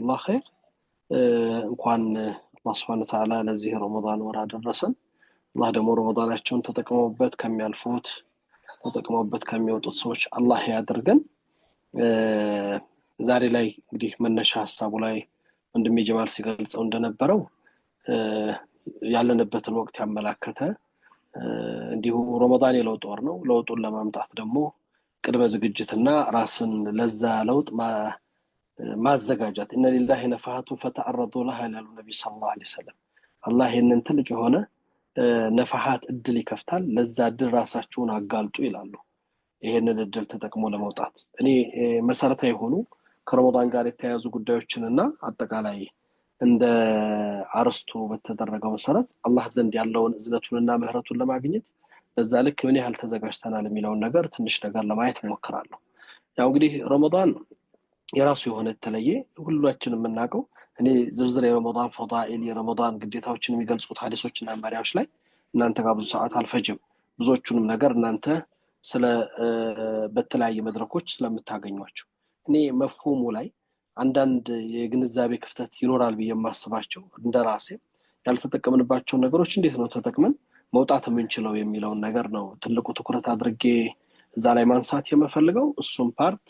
ጀዛኩሙላህ ኸይር። እንኳን አላህ ሱብሓነሁ ወተዓላ ለዚህ ረመዳን ወር አደረሰን። አላህ ደግሞ ረመዳናቸውን ተጠቅመውበት ከሚያልፉት ተጠቅመውበት ከሚወጡት ሰዎች አላህ ያድርገን። ዛሬ ላይ እንግዲህ መነሻ ሀሳቡ ላይ ወንድሜ ጀማል ሲገልጸው እንደነበረው ያለንበትን ወቅት ያመላከተ እንዲሁ ረመዳን የለውጥ ወር ነው። ለውጡን ለማምጣት ደግሞ ቅድመ ዝግጅትና ራስን ለዛ ለውጥ ማዘጋጀት እነ ሊላሂ ነፋሃቱን ፈተዐረዱ ለሃ ይላሉ ነብዩ ሰለላሁ ዐለይሂ ወሰለም። አላህ ይህንን ትልቅ የሆነ ነፋሃት እድል ይከፍታል። ለዛ እድል ራሳችሁን አጋልጡ ይላሉ። ይህንን እድል ተጠቅሞ ለመውጣት እኔ መሰረታዊ የሆኑ ከረመዳን ጋር የተያያዙ ጉዳዮችንና አጠቃላይ እንደ አርስቱ በተደረገው መሰረት አላህ ዘንድ ያለውን እዝነቱንና ምህረቱን ለማግኘት በዛ ልክ ምን ያህል ተዘጋጅተናል የሚለውን ነገር ትንሽ ነገር ለማየት እሞክራለሁ። ያው እንግዲህ ረመዳን የራሱ የሆነ የተለየ ሁላችንም የምናውቀው እኔ ዝርዝር የረመዳን ፈዳኢል የረመዳን ግዴታዎችን የሚገልጹት ሐዲሶችና መመሪያዎች ላይ እናንተ ጋር ብዙ ሰዓት አልፈጅም። ብዙዎቹንም ነገር እናንተ በተለያየ መድረኮች ስለምታገኟቸው እኔ መፍሁሙ ላይ አንዳንድ የግንዛቤ ክፍተት ይኖራል ብዬ የማስባቸው እንደራሴ ያልተጠቀምንባቸውን ነገሮች እንዴት ነው ተጠቅመን መውጣት የምንችለው የሚለውን ነገር ነው ትልቁ ትኩረት አድርጌ እዛ ላይ ማንሳት የምፈልገው። እሱም ፓርት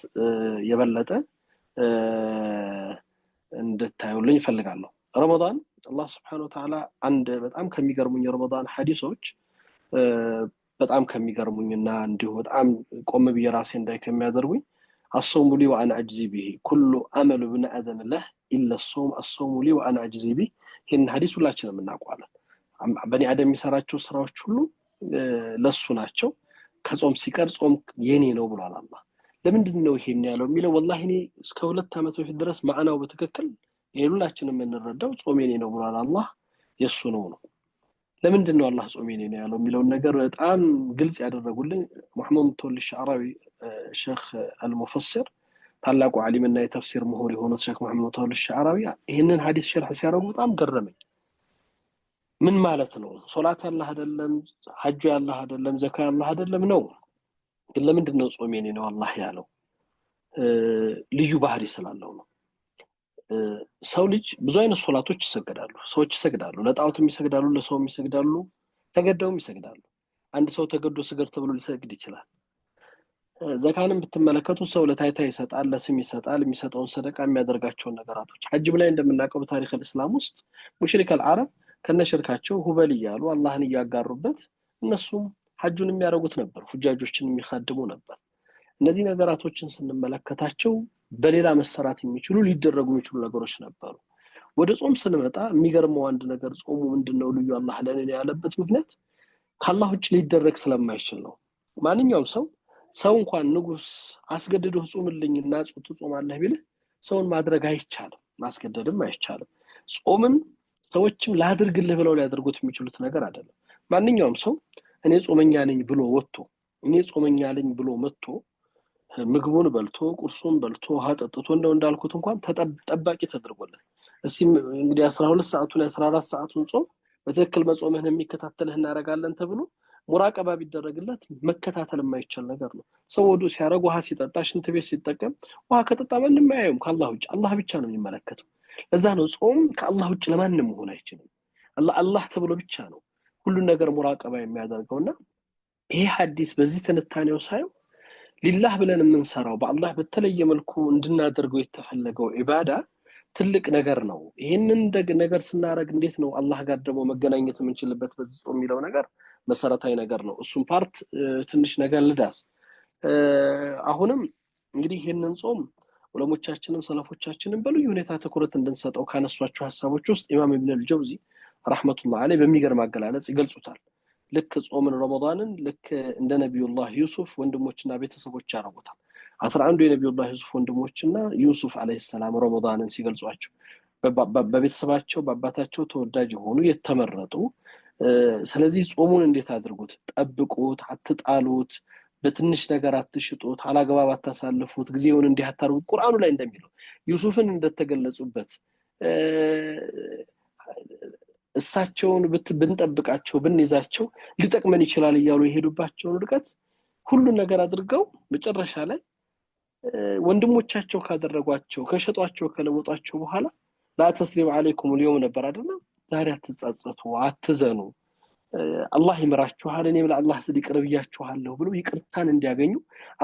የበለጠ እንድታዩልኝ እፈልጋለሁ። ረመዳን አላህ Subhanahu Wa Ta'ala አንድ በጣም ከሚገርሙኝ የረመዳን ሐዲሶች በጣም ከሚገርሙኝና እንዲሁ በጣም ቆም ብዬ ራሴ እንዳይ ከሚያደርጉኝ الصوم لي وانا اجزي به كل عمل ابن ادم له الا الصوم لي وانا اجزي به ይሄን ሐዲስ ሁላችንም እናውቀዋለን። በኒ አደም የሚሰራቸው ስራዎች ሁሉ ለሱ ናቸው፣ ከጾም ሲቀር ጾም የኔ ነው ብሏል አላህ። ለምንድን ነው ይሄን ያለው የሚለው ወላሂ እኔ እስከ 2 ዓመት በፊት ድረስ ማዕናው በትክክል ሁላችንም የምንረዳው ጾም የኔ ነው ብሏል አላህ የሱ ነው። ለምንድን ነው አላህ ጾም የኔ ነው ያለው የሚለውን ነገር በጣም ግልጽ ያደረጉልኝ ሙሐመድ ተወልድ ሸዕራዊ ሼክ አልሙፈሲር ታላቁ ዓሊምና የተፍሲር ምሁር የሆኑት ሼክ ሙሐመድ ተወልድ ሸዕራዊ ይሄንን ሐዲስ ሸርህ ሲያደርጉ በጣም ገረመኝ። ምን ማለት ነው? ሶላት ያለህ አይደለም፣ ሐጅ ያለህ አይደለም፣ ዘካ ያለህ አይደለም ነው። ግን ለምንድን ነው ጾም የኔ ነው አላህ ያለው? ልዩ ባህሪ ስላለው ነው። ሰው ልጅ ብዙ አይነት ሶላቶች ይሰግዳሉ፣ ሰዎች ይሰግዳሉ፣ ለጣዖትም ይሰግዳሉ፣ ለሰውም ይሰግዳሉ፣ ተገደውም ይሰግዳሉ። አንድ ሰው ተገዶ ስገድ ተብሎ ሊሰግድ ይችላል። ዘካንም ብትመለከቱ ሰው ለታይታ ይሰጣል፣ ለስም ይሰጣል፣ የሚሰጠውን ሰደቃ የሚያደርጋቸውን ነገራቶች ሐጅ ላይ እንደምናውቀው በታሪክ እስላም ውስጥ ሙሽሪክ አልዓረብ ከነሽርካቸው ሁበል እያሉ አላህን እያጋሩበት እነሱም ሐጁን የሚያደርጉት ነበር፣ ሁጃጆችን የሚखाድሙ ነበር። እነዚህ ነገራቶችን ስንመለከታቸው በሌላ መሰራት የሚችሉ ሊደረጉ የሚችሉ ነገሮች ነበሩ። ወደ ጾም ስንመጣ የሚገርመው አንድ ነገር ጾሙ ምንድነው ልዩ አላህ ለኔ ያለበት ምክንያት ከአላህ ውጭ ሊደረግ ስለማይችል ነው። ማንኛውም ሰው እንኳን ንጉስ አስገድዶ ጾምልኝና ትጾማለህ ቢልህ ሰውን ማድረግ አይቻልም፣ ማስገደድም አይቻልም። ጾምን ሰዎችም ላድርግልህ ብለው ሊያደርጉት የሚችሉት ነገር አይደለም። ማንኛውም ሰው እኔ ጾመኛ ነኝ ብሎ ወጥቶ እኔ ጾመኛ ነኝ ብሎ መጥቶ ምግቡን በልቶ ቁርሱን በልቶ ውሃ ጠጥቶ እንዳልኩት እንኳን ተጠባቂ ተደርጎለት እስቲ እንግዲህ 12 ሰዓቱን 14 ሰዓቱን ጾም በትክክል መጾምህን የሚከታተልህ እናረጋለን ተብሎ ሙራቀባ ቢደረግለት መከታተል የማይቻል ነገር ነው። ሰው ወዱ ሲያረግ ውሃ ሲጠጣ ሽንት ቤት ሲጠቀም ውሃ ከጠጣ ምንም አያዩም ከአላህ ውጭ፣ አላህ ብቻ ነው የሚመለከተው። ለዛ ነው ጾም ከአላህ ውጭ ለማንም መሆን አይችልም። አላህ ተብሎ ብቻ ነው ሁሉ ነገር ሙራቀባ የሚያደርገውና ይሄ ሐዲስ በዚህ ትንታኔው ሳይው ሊላህ ብለን የምንሰራው በአላህ በተለየ መልኩ እንድናደርገው የተፈለገው ኢባዳ ትልቅ ነገር ነው። ይሄንን ነገር ስናረግ እንዴት ነው አላህ ጋር ደግሞ መገናኘት የምንችልበት በዚህ ጾም የሚለው ነገር መሰረታዊ ነገር ነው። እሱም ፓርት ትንሽ ነገር ልዳስ። አሁንም እንግዲህ ይሄንን ጾም ዑለሞቻችንም ሰለፎቻችንም በልዩ ሁኔታ ትኩረት እንድንሰጠው ካነሷቸው ሐሳቦች ውስጥ ኢማም ኢብኑ አልጀውዚ ረህመቱላህ ዐለይሂ በሚገርም አገላለጽ ይገልጹታል። ልክ ጾምን ረመዳንን ልክ እንደ ነብዩላህ ዩሱፍ ወንድሞችና ቤተሰቦች ያረጉታል። 11 የነብዩላህ ዩሱፍ ወንድሞችና ዩሱፍ አለይሂ ሰላም ረመዳንን ሲገልጿቸው በቤተሰባቸው በአባታቸው ተወዳጅ የሆኑ የተመረጡ። ስለዚህ ጾሙን እንዴት አድርጉት፣ ጠብቁት፣ አትጣሉት፣ በትንሽ ነገር አትሽጡት፣ አላግባብ አታሳልፉት፣ ጊዜውን እንዲህ አታርጉት። ቁርአኑ ላይ እንደሚለው ዩሱፍን እንደተገለጹበት እሳቸውን ብንጠብቃቸው ብንይዛቸው ሊጠቅመን ይችላል እያሉ የሄዱባቸውን ርቀት ሁሉ ነገር አድርገው መጨረሻ ላይ ወንድሞቻቸው ካደረጓቸው ከሸጧቸው ከለወጧቸው በኋላ ላ ተስሪብ አለይኩም اليوم ነበር አይደል ዛሬ አትጻጸቱ አትዘኑ አላህ ይምራችኋል እኔም ለአላህ ስል ይቅር ብያችኋለሁ ብሎ ይቅርታን እንዲያገኙ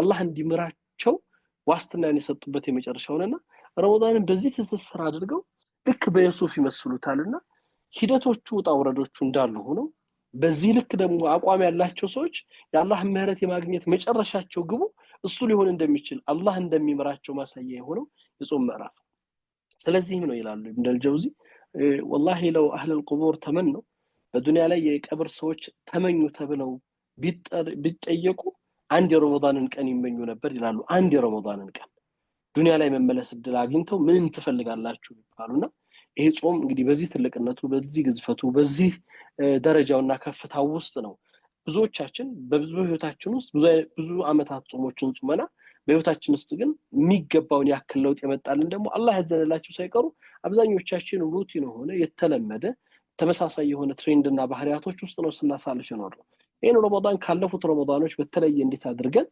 አላህ እንዲምራቸው ዋስትናን የሰጡበት የመጨረሻውና ረመዳንን በዚህ ትስስር አድርገው ልክ በየሱፍ ይመስሉታልና ሂደቶቹ ጣውረዶቹ እንዳሉ ሆኖ በዚህ ልክ ደግሞ አቋም ያላቸው ሰዎች የአላህ ምህረት የማግኘት መጨረሻቸው ግቡ እሱ ሊሆን እንደሚችል አላህ እንደሚምራቸው ማሳያ የሆነው የጾም ምዕራፍ ስለዚህ ነው ይላሉ ኢብኑ አልጀውዚ والله لو اهل القبور ተመነው በዱንያ ላይ የቀብር ሰዎች ተመኙ ተብለው ቢጠየቁ አንድ የረመዳንን ቀን ይመኙ ነበር ይላሉ አንድ የረመዳንን ቀን ዱንያ ላይ መመለስ እድል አግኝተው ምን ትፈልጋላችሁ ይባሉና ይሄ ጾም እንግዲህ በዚህ ትልቅነቱ በዚህ ግዝፈቱ በዚህ ደረጃውና ከፍታው ውስጥ ነው ብዙዎቻችን በብዙ ህይወታችን ውስጥ ብዙ አመታት ጾሞችን ጾመና በህይወታችን ውስጥ ግን የሚገባውን ያክል ለውጥ የመጣልን ደግሞ አላህ ያዘነላችሁ ሳይቀሩ አብዛኞቻችን ሩቲን ሆነ የተለመደ ተመሳሳይ የሆነ ትሬንድና ባህሪያቶች ውስጥ ነው ስናሳልፍ የኖርነው ይሄን ረመዳን ካለፉት ረመዳኖች በተለየ እንዴት አድርገን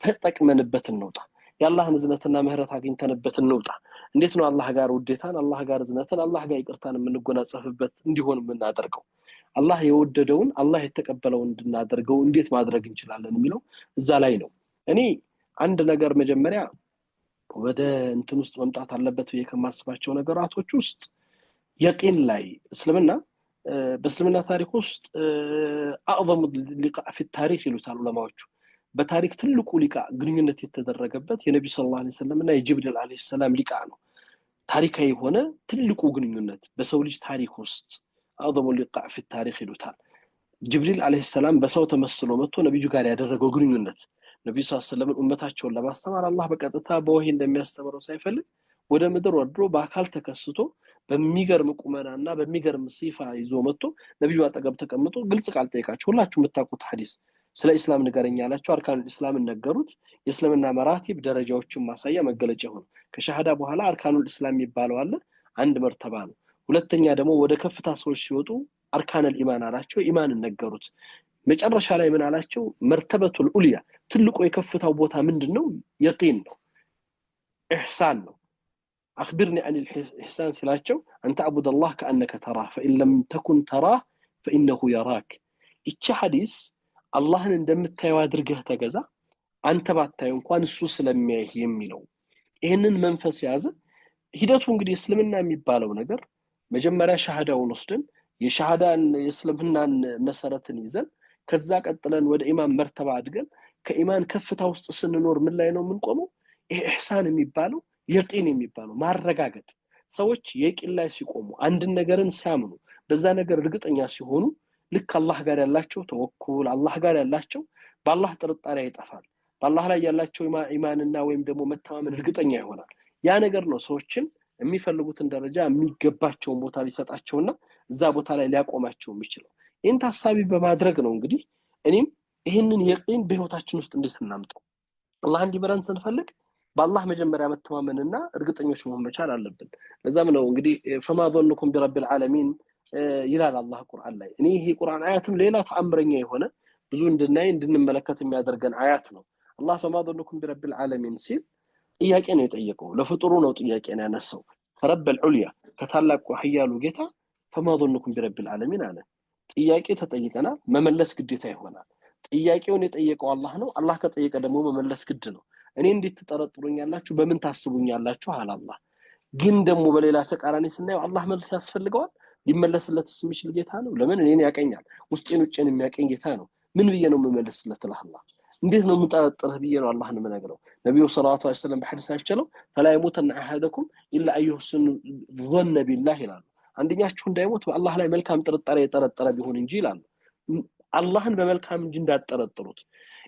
ተጠቅመንበት እንውጣ ያላህን ዝነትና ምህረት አግኝተንበት እንውጣ እንዴት ነው አላህ ጋር ውዴታን አላህ ጋር ዝነትን አላህ ጋር ይቅርታን የምንጎናጸፍበት እንዲሆን የምናደርገው አላህ የወደደውን አላህ የተቀበለውን እንድናደርገው እንዴት ማድረግ እንችላለን የሚለው እዛ ላይ ነው እኔ አንድ ነገር መጀመሪያ ወደ እንትን ውስጥ መምጣት አለበት የከማስባቸው ነገራቶች ውስጥ የቂን ላይ እስልምና በእስልምና ታሪክ ውስጥ አዕظم لقاء في التاريخ ይሉታል ዑለማዎቹ በታሪክ ትልቁ ሊቃ ግንኙነት የተደረገበት የነብዩ ሰለላሁ ዐለይሂ ወሰለም እና የጅብሪል ዐለይሂ ሰላም ሊቃ ነው ታሪካዊ ሆነ ትልቁ ግንኙነት በሰው ልጅ ታሪክ ውስጥ أعظم لقاء في التاريخ ይሉታል ጅብሪል ዐለይሂ ሰላም በሰው ተመስሎ መጥቶ ነብዩ ጋር ያደረገው ግንኙነት ነብዩ ሰለላሁ ዐለይሂ ወሰለም ኡመታቸውን ለማስተማር አላህ በቀጥታ በወህይ እንደሚያስተምረው ሳይፈልግ ወደ ምድር ወርዶ በአካል ተከስቶ በሚገርም ቁመናና በሚገርም ሲፋ ይዞ መጥቶ ነብዩ አጠገብ ተቀምጦ ግልጽ ቃል ጠይቃቸው ሁላችሁ የምታውቁት ሐዲስ ስለ እስላም ንገረኝ አላቸው አርካኑል እስላምን ነገሩት የእስልምና መራቲብ ደረጃዎችን ማሳያ መገለጫ ሆነ ከሸሃዳ በኋላ አርካኑል እስላም ይባላል አለ አንድ መርተባ ነው ሁለተኛ ደግሞ ወደ ከፍታ ሰዎች ሲወጡ አርካኑል ኢማን አላቸው ኢማንን ነገሩት መጨረሻ ላይ ምን አላቸው መርተበቱል ኡልያ ትልቁ የከፍታው ቦታ ምንድነው የቂን ነው ኢህሳን ነው اخبرني عن الاحسان سلاچو انت عبد الله كانك تراه فان لم تكن تراه فانه يراك እቺ ሐዲስ አላህን እንደምታየው አድርገህ ተገዛ አንተ ባታየው እንኳን እሱ ስለሚያይህ የሚለው ይሄንን መንፈስ ያዘ ሂደቱ እንግዲህ እስልምና የሚባለው ነገር መጀመሪያ ሻሃዳውን ወስደን የሻሃዳን የእስልምናን መሰረትን ይዘን ከዛ ቀጥለን ወደ ኢማን መርተባ አድገን ከኢማን ከፍታ ውስጥ ስንኖር ምን ላይ ነው የምንቆመው ይሄ ኢህሳን የሚባለው የቂን የሚባለው ማረጋገጥ ሰዎች የቂን ላይ ሲቆሙ አንድ ነገርን ሲያምኑ በዛ ነገር እርግጠኛ ሲሆኑ ልክ አላህ ጋር ያላቸው ተወኩል አላህ ጋር ያላቸው በአላህ ጥርጣሬ ይጠፋል በአላህ ላይ ያላቸው ኢማንና ወይም ደግሞ መተማመን እርግጠኛ ይሆናል ያ ነገር ነው ሰዎችን የሚፈልጉትን ደረጃ የሚገባቸው ቦታ ሊሰጣቸውና እዛ ቦታ ላይ ሊያቆማቸው የሚችለው ይህን ታሳቢ በማድረግ ነው እንግዲህ እኔም ይሄንን የቂን በህይወታችን ውስጥ እንዴት እናምጣው አላህ እንዲመራን ስንፈልግ በአላህ መጀመሪያ መተማመንና እርግጠኞች መሆን መቻል አለብን ለዛም ነው እንግዲህ فما ظنكم برب العالمين ይላል አላህ ቁርአን ላይ እኔ ይሄ ቁርአን አያትም ሌላ ተአምረኛ የሆነ ብዙ እንድንመለከት የሚያደርገን አያት ነው አላህ فما ظنكم برب العالمين ሲል ጥያቄ ነው የጠየቀው ለፍጡሩ ነው ጥያቄ ነው ያነሳው ረብ العليا ከታላቁ ኃያሉ ጌታ فما ظنكم برب العالمين አለ ጥያቄ ተጠይቀና መመለስ ግዴታ ይሆናል ጥያቄውን የጠየቀው አላህ ነው አላህ ከጠየቀ ደግሞ መመለስ ግድ ነው እኔ እንዴት ተጠረጥሩኛላችሁ በምን ታስቡኛላችሁ አለ አላህ ግን ደግሞ በሌላ ተቃራኒ ስናየው አላህ መልስ ያስፈልገዋል ሊመለስለትስ የሚችል ጌታ ነው ለምን እኔን ያቀኛል ውስጤን ውጭን የሚያቀኝ ጌታ ነው ምን ብዬ ነው መመለስለት ለአላህ እንዴት ነው የምጠረጥርህ ብዬ ነው አላህን የምነግረው ነብዩ ሰለላሁ ዐለይሂ ወሰለም በሐዲሳቸው فلا يموتن احدكم الا ايحسن ظن بالله ይላሉ አንደኛችሁ እንዳይሞት በአላህ ላይ መልካም ጥርጣሬ የጠረጠረ ቢሆን እንጂ ይላሉ አላህን በመልካም እንጂ እንዳጠረጥሩት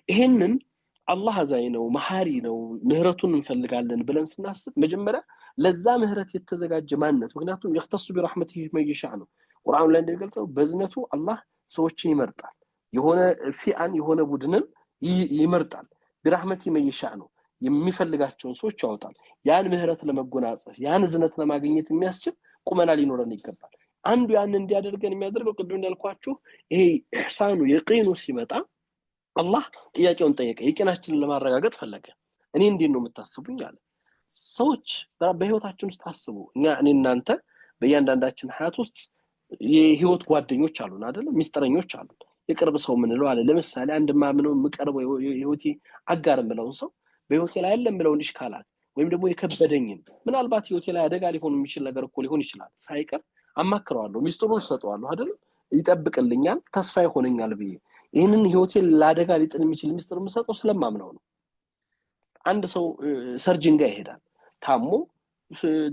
ይሄንን አላህ አዛኝ ነው መሐሪ ነው ምህረቱን እንፈልጋለን ብለን ስናስብ መጀመሪያ ለዛ ምህረት የተዘጋጀ ማንነት ምክንያቱም يختص برحمته من يشاء ነው ቁርአን ላይ እንደሚገልጸው በዝነቱ አላህ ሰዎችን ይመርጣል የሆነ ፊአን የሆነ ቡድንን ይመርጣል برحمته من يشاء ነው የሚፈልጋቸውን ሰዎች ያወጣል ያን ምህረት ለመጎናጸፍ ያን ዝነት ለማግኘት የሚያስችል ቁመና ሊኖረን ይገባል አንዱ ያን እንዲያደርገን የሚያደርገው ቅድም እንዳልኳችሁ ይሄ ኢህሳኑ የቂኑ ሲመጣ አላህ ጥያቄውን ጠየቀ የቂናችንን ለማረጋገጥ ፈለገ እኔ እንዴት ነው የምታስቡኝ አለ። ሰዎች በህይወታችን ውስጥ አስቡ። እኔ እናንተ በእያንዳንዳችን ሀያት ውስጥ የህይወት ጓደኞች አሉን አይደል? ሚስጥረኞች አሉን። የቅርብ ሰው ምንለው አለ። ለምሳሌ አንድ ማምነው የምቀርበው የህይወቴ አጋር የምለውን ሰው በህይወቴ ላይ ያለ የምለውን ኢሽካላት ወይም ደግሞ የከበደኝን ምናልባት ህይወቴ ላይ አደጋ ሊሆን የሚችል ነገር እኮ ሊሆን ይችላል ሳይቀር አማክረዋለሁ፣ ሚስጥሩን ሰጠዋለሁ አይደል? ይጠብቅልኛል፣ ተስፋ ይሆነኛል ብዬ ይህንን ህይወቴን ለአደጋ ሊጥል የሚችል ሚስጥር የምሰጠው ስለማምነው ነው። አንድ ሰው ሰርጅን ጋር ይሄዳል። ታሞ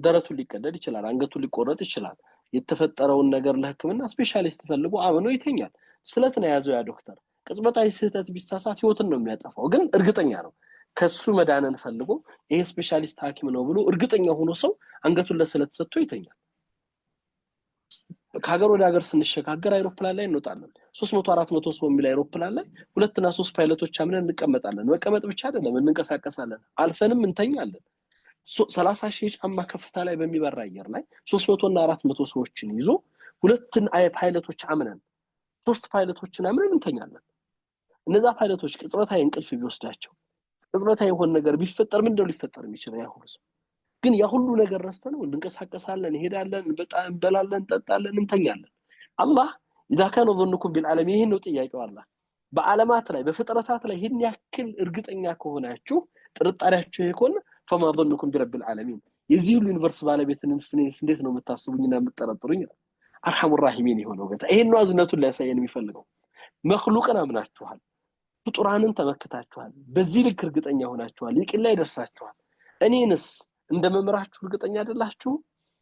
ደረቱን ሊቀደድ ይችላል፣ አንገቱን ሊቆረጥ ይችላል። የተፈጠረውን ነገር ለህክምና ስፔሻሊስት ፈልጎ አምኖ ይተኛል። ስለት ነው የያዘው ያ ዶክተር። ቅጽበታዊ ስህተት ቢሳሳት ህይወትን ነው የሚያጠፋው፣ ግን እርግጠኛ ነው ከሱ መዳንን ፈልጎ ይሄ ስፔሻሊስት ሐኪም ነው ብሎ እርግጠኛ ሆኖ ሰው አንገቱን ለስለት ሰጥቶ ይተኛል። ከሀገር ወደ ሀገር ስንሸጋገር አይሮፕላን ላይ እንወጣለን። 300-400 ሰው የሚል አይሮፕላን ላይ 2 እና 3 ፓይለቶች አምነን እንቀመጣለን። መቀመጥ ብቻ አይደለም እንንቀሳቀሳለን፣ አልፈንም እንተኛለን። 30 ሺህ ጫማ ከፍታ ላይ በሚበራ አየር ላይ 300 እና 400 ሰዎችን ይዞ 2 ፓይለቶች አምነን 3 ፓይለቶችን አምነን እንተኛለን። እነዛ ፓይለቶች ቅጽበታዊ እንቅልፍ ቢወስዳቸው ቅጽበታዊ የሆነ ነገር ቢፈጠር ምንድነው ሊፈጠር የሚችለው? ግን ያ ሁሉ ነገር ረስተነው እንንቀሳቀሳለን፣ እንሄዳለን፣ እንበላለን፣ እንጠጣለን፣ እንተኛለን። አላህ اذا كان ظنكم بالعالمين ይሄን ነው ጥያቄው። አላህ በዓለማት ላይ በፍጥረታት ላይ ይሄን ያክል እርግጠኛ ከሆናችሁ ጥርጣሬያችሁ ይኮን فما ظنكم برب العالمين የዚህ ሁሉ ዩኒቨርስ ባለቤትን እንዴት ነው የምታስቡኝና የምትጠረጥሩኝ? አርሐሙ ራሂሚን የሆነው ጌታ ይሄን ነው አዝነቱን ሊያሳየን የሚፈልገው። መخلوቅን አምናችኋል፣ ፍጡራንን ተመክታችኋል፣ በዚህ ልክ እርግጠኛ ሆናችኋል፣ ይቅር ላይ ደርሳችኋል። እኔንስ እንደመምራችሁ እርግጠኛ አይደላችሁ?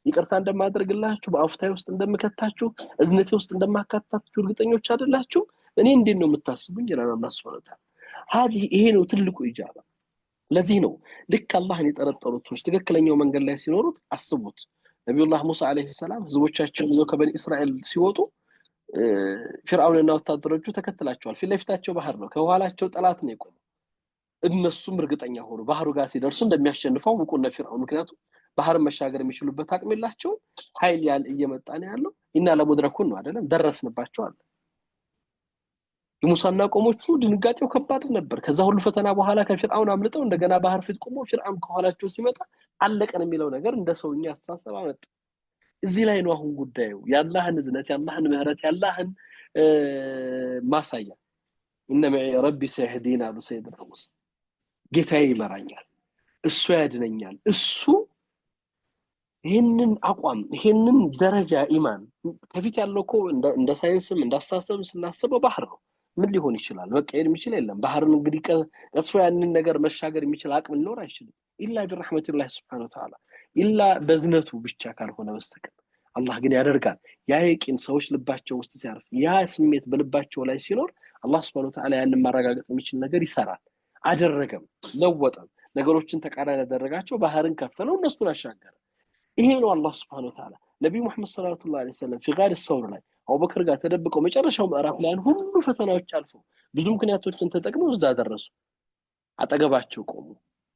ይቅርታ እንደማደርግላችሁ በአፍታዬ ውስጥ እንደምከታችሁ እዝነቴ ውስጥ እንደማካታችሁ እርግጠኞች አይደላችሁ? እኔ እንዴት ነው የምታስቡኝ? ይላል አላህ ሱብሓነሁ ወተዓላ። ይሄ ነው ትልቁ ኢጃባ። ለዚህ ነው ልክ አላህን የጠረጠሩት ሰዎች ትክክለኛው መንገድ ላይ ሲኖሩት አስቡት። ነብዩላህ ሙሳ አለይሂ ሰላም ህዝቦቻቸውን ይዘው ከበኒ እስራኤል ሲወጡ ፍርዓውንና ወታደሮቹ ተከትላቸዋል። ፊት ለፊታቸው ባህር ነው፣ ከኋላቸው ጠላት ነው የቆመው። እነሱም እርግጠኛ ሆኑ ባህሩ ጋር ሲደርሱ እንደሚያሸንፈው ወቁና ፍርዓውን ምክንያቱም ባህርን መሻገር የሚችሉበት አቅም የላቸው፣ ኃይል እየመጣ ነው ያለው። ኢና ለሙድረኩን ነው አይደለም፣ ደረስንባቸው አለ። የሙሳና ቆሞቹ ድንጋጤው ከባድ ነበር። ከዛ ሁሉ ፈተና በኋላ ከፍርዓውን አምልጠው እንደገና ባህር ፊት ቆመው ፍርዓውን ከኋላቸው ሲመጣ አለቀን የሚለው ነገር እንደ ሰውኛ አስተሳሰብ አመጣ። እዚህ ላይ ነው አሁን ጉዳዩ ያላህን እዝነት፣ ያላህን ምህረት፣ ያላህን ማሳያ። ኢነማ ረቢ ሰይህዲና አሉ ሰይድና ሙሳ። ጌታዬ ይመራኛል፣ እሱ ያድነኛል። እሱ ይሄንን አቋም ይሄንን ደረጃ ኢማን ከፊት ያለው እኮ እንደ ሳይንስም እንዳስተሳሰብም ስናስበው ባህር ነው። ምን ሊሆን ይችላል? መቀየር የሚችል የለም። ባህርን እንግዲህ ቀስፎ ያንን ነገር መሻገር የሚችል አቅም ሊኖር አይችልም። ኢላ ቢረህመቲላህ ሱብሓነሁ ወተዓላ ኢላ በዝነቱ ብቻ ካልሆነ በስተቀር። አላህ ግን ያደርጋል። ያ የቂን ሰዎች ልባቸው ውስጥ ሲያርፍ፣ ያ ስሜት በልባቸው ላይ ሲኖር አላህ ሱብሓነሁ ወተዓላ ያንን ማረጋገጥ የሚችል ነገር ይሰራል። አደረገም፣ ለወጠም፣ ነገሮችን ተቃራኒ ያደረጋቸው፣ ባህርን ከፈለው፣ እነሱን አሻገረ። ይሄ ነው አላህ ሱብሓነሁ ወተዓላ ነብዩ መሐመድ ሰለላሁ ዐለይሂ ወሰለም في غار الثور ላይ አቡበክር ጋር ተደብቀው መጨረሻው ምዕራፍ ላይ ሁሉ ፈተናዎች አልፈው ብዙ ምክንያቶችን ተጠቅመው እዛ ደረሱ። አጠገባቸው ቆሙ።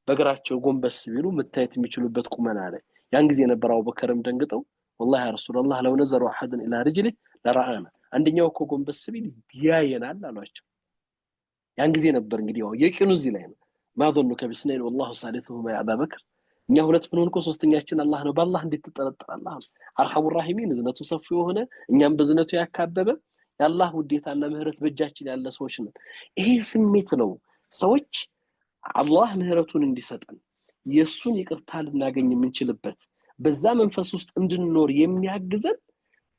በእግራቸው ጎንበስ ቢሉ መታየት የሚችሉበት ቁመና ላይ ያን ጊዜ ነበር አቡበክርም ደንግጠው والله يا رسول الله لو نظروا احد الى رجله لرآنا አንደኛው እኮ ጎንበስ ቢል ያየናል አሏቸው። ያን ጊዜ ነበር እንግዲህ የቂኑ እዚህ ላይ ነው። ما ظنك بسنين والله ثالثهما يا ابا بكر እኛ ሁለት ብንሆን እኮ ሶስተኛችን አላህ ነው። በአላህ እንዴት ትጠረጠራለህ? አርሐሙ ራሂሚን እዝነቱ ሰፊ የሆነ እኛም በዝነቱ ያካበበ የአላህ ውዴታና ምህረት በእጃችን ያለ ሰዎች ነን። ይሄ ስሜት ነው ሰዎች አላህ ምህረቱን እንዲሰጠን የሱን ይቅርታ ልናገኝ የምንችልበት በዛ መንፈስ ውስጥ እንድንኖር የሚያግዘን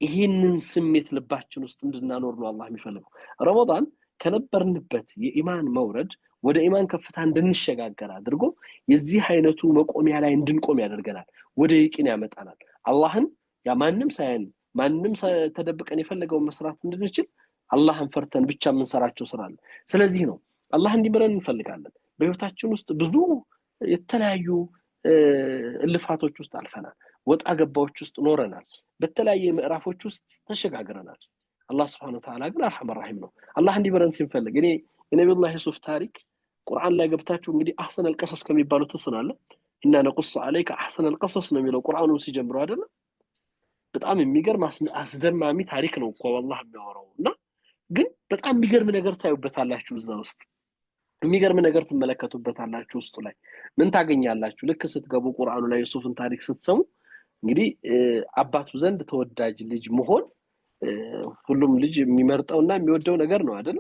ይሄንን ስሜት ልባችን ውስጥ እንድናኖር ነው አላህ የሚፈልገው። ረመዳን ከነበርንበት የኢማን መውረድ ወደ ኢማን ከፍታ እንድንሸጋገር አድርጎ የዚህ አይነቱ መቆሚያ ላይ እንድንቆም ያደርገናል። ወደ ይቂን ያመጣናል። አላህን ማንም ሳይን ማንም ተደብቀን የፈለገውን መስራት እንድንችል አላህን ፈርተን ብቻ የምንሰራቸው ስራ አለ። ስለዚህ ነው አላህ እንዲምረን እንፈልጋለን። በህይወታችን ውስጥ ብዙ የተለያዩ እልፋቶች ውስጥ አልፈናል። ወጣ ገባዎች ውስጥ ኖረናል። በተለያየ ምዕራፎች ውስጥ ተሸጋግረናል። አላህ Subhanahu Wa Ta'ala ግን አርሐም ራሂም ነው። አላህ እንዲምረን ሲፈልግ እኔ የነብዩላህ ዩሱፍ ታሪክ ቁርአን ላይ ገብታችሁ እንግዲህ አህሰን አልቀሰስ ከሚባሉት ተስናለ እና ነቁስ عليك احسن القصص ነው የሚለው ቁርአኑ ሲጀምሩ አይደል? በጣም የሚገርም አስደማሚ ታሪክ ነው እኮ والله የሚያወራው እና ግን በጣም የሚገርም ነገር ታዩበታላችሁ እዛ ውስጥ። የሚገርም ነገር ትመለከቱበታላችሁ ውስጡ ላይ ምን ታገኛላችሁ ልክ ስትገቡ ቁርአኑ ላይ ዩሱፍን ታሪክ ስትሰሙ እንግዲህ አባቱ ዘንድ ተወዳጅ ልጅ መሆን ሁሉም ልጅ የሚመርጠውና የሚወደው ነገር ነው አይደል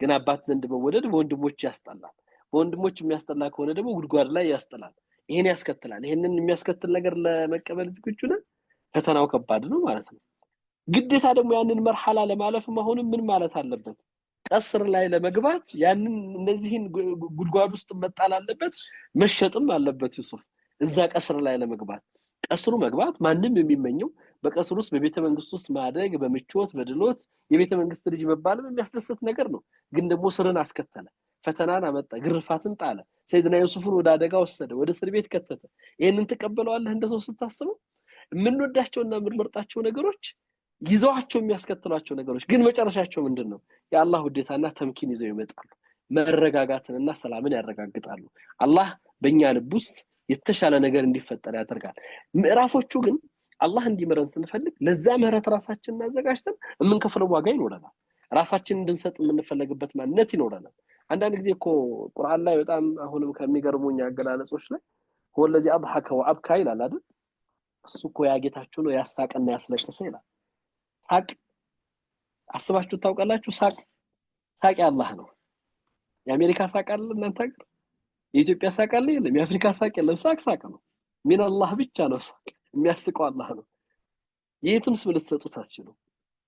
ግን አባት ዘንድ መወደድ በወንድሞች ያስጠላል በወንድሞች የሚያስጠላ ከሆነ ደግሞ ጉድጓድ ላይ ያስጠላል ይሄን ያስከትላል ይሄንን የሚያስከትል ነገር ለመቀበል ዝግጁ ነን ፈተናው ከባድ ነው ማለት ነው ግዴታ ደግሞ ያንን መርሐላ ለማለፍ መሆኑን ምን ማለት አለበት ቀስር ላይ ለመግባት ያንን እነዚህን ጉድጓድ ውስጥ መጣል አለበት መሸጥም አለበት ዩሱፍ እዛ ቀስር ላይ ለመግባት ቀስሩ መግባት ማንንም የሚመኘው በቀስሩ ውስጥ በቤተ መንግስት ውስጥ ማደግ በምቾት በድሎት የቤተ መንግስት ልጅ መባልም የሚያስደስት ነገር ነው ግን ደግሞ ስርን አስከተለ ፈተናን አመጣ ግርፋትን ጣለ ሰይድና ዩሱፍን ወደ አደጋ ወሰደ ወደ እስር ቤት ከተተ ይሄንን ተቀበለዋለህ እንደሰው ስታስበው የምንወዳቸውና የምንመርጣቸው ነገሮች ይዘዋቸው የሚያስከትሏቸው ነገሮች ግን መጨረሻቸው ምንድነው የአላህ ውዴታና ተምኪን ይዘው ይመጣሉ መረጋጋትንና ሰላምን ያረጋግጣሉ አላህ በእኛ ልብ ውስጥ የተሻለ ነገር እንዲፈጠር ያደርጋል ምዕራፎቹ ግን አላህ እንዲመረን ስንፈልግ ለዛ ምህረት ራሳችንን አዘጋጅተን የምንከፍለው ዋጋ ይኖረናል ራሳችንን እንድንሰጥ የምንፈልግበት ማንነት ይኖረናል አንዳንድ ጊዜ እኮ ቁርአን ላይ በጣም አሁንም ከሚገርሙኝ አገላለጾች ላይ هو الذي اضحك وابكى ይላል አይደል እሱ እኮ ያጌታችሁ ነው ያሳቀና ያስለቀሰ ይላል ሳቅ አስባችሁ ታውቃላችሁ ሳቅ ያላህ ነው የአሜሪካ ሳቅ አለ እናንተ ሀገር የኢትዮጵያ ሳቅ አለ የለም የአፍሪካ ሳቅ የለም ሳቅ ነው ሚን አላህ ብቻ ነው ሳቅ የሚያስቀው አላህ ነው የትም ስም ልትሰጡት አትችሉ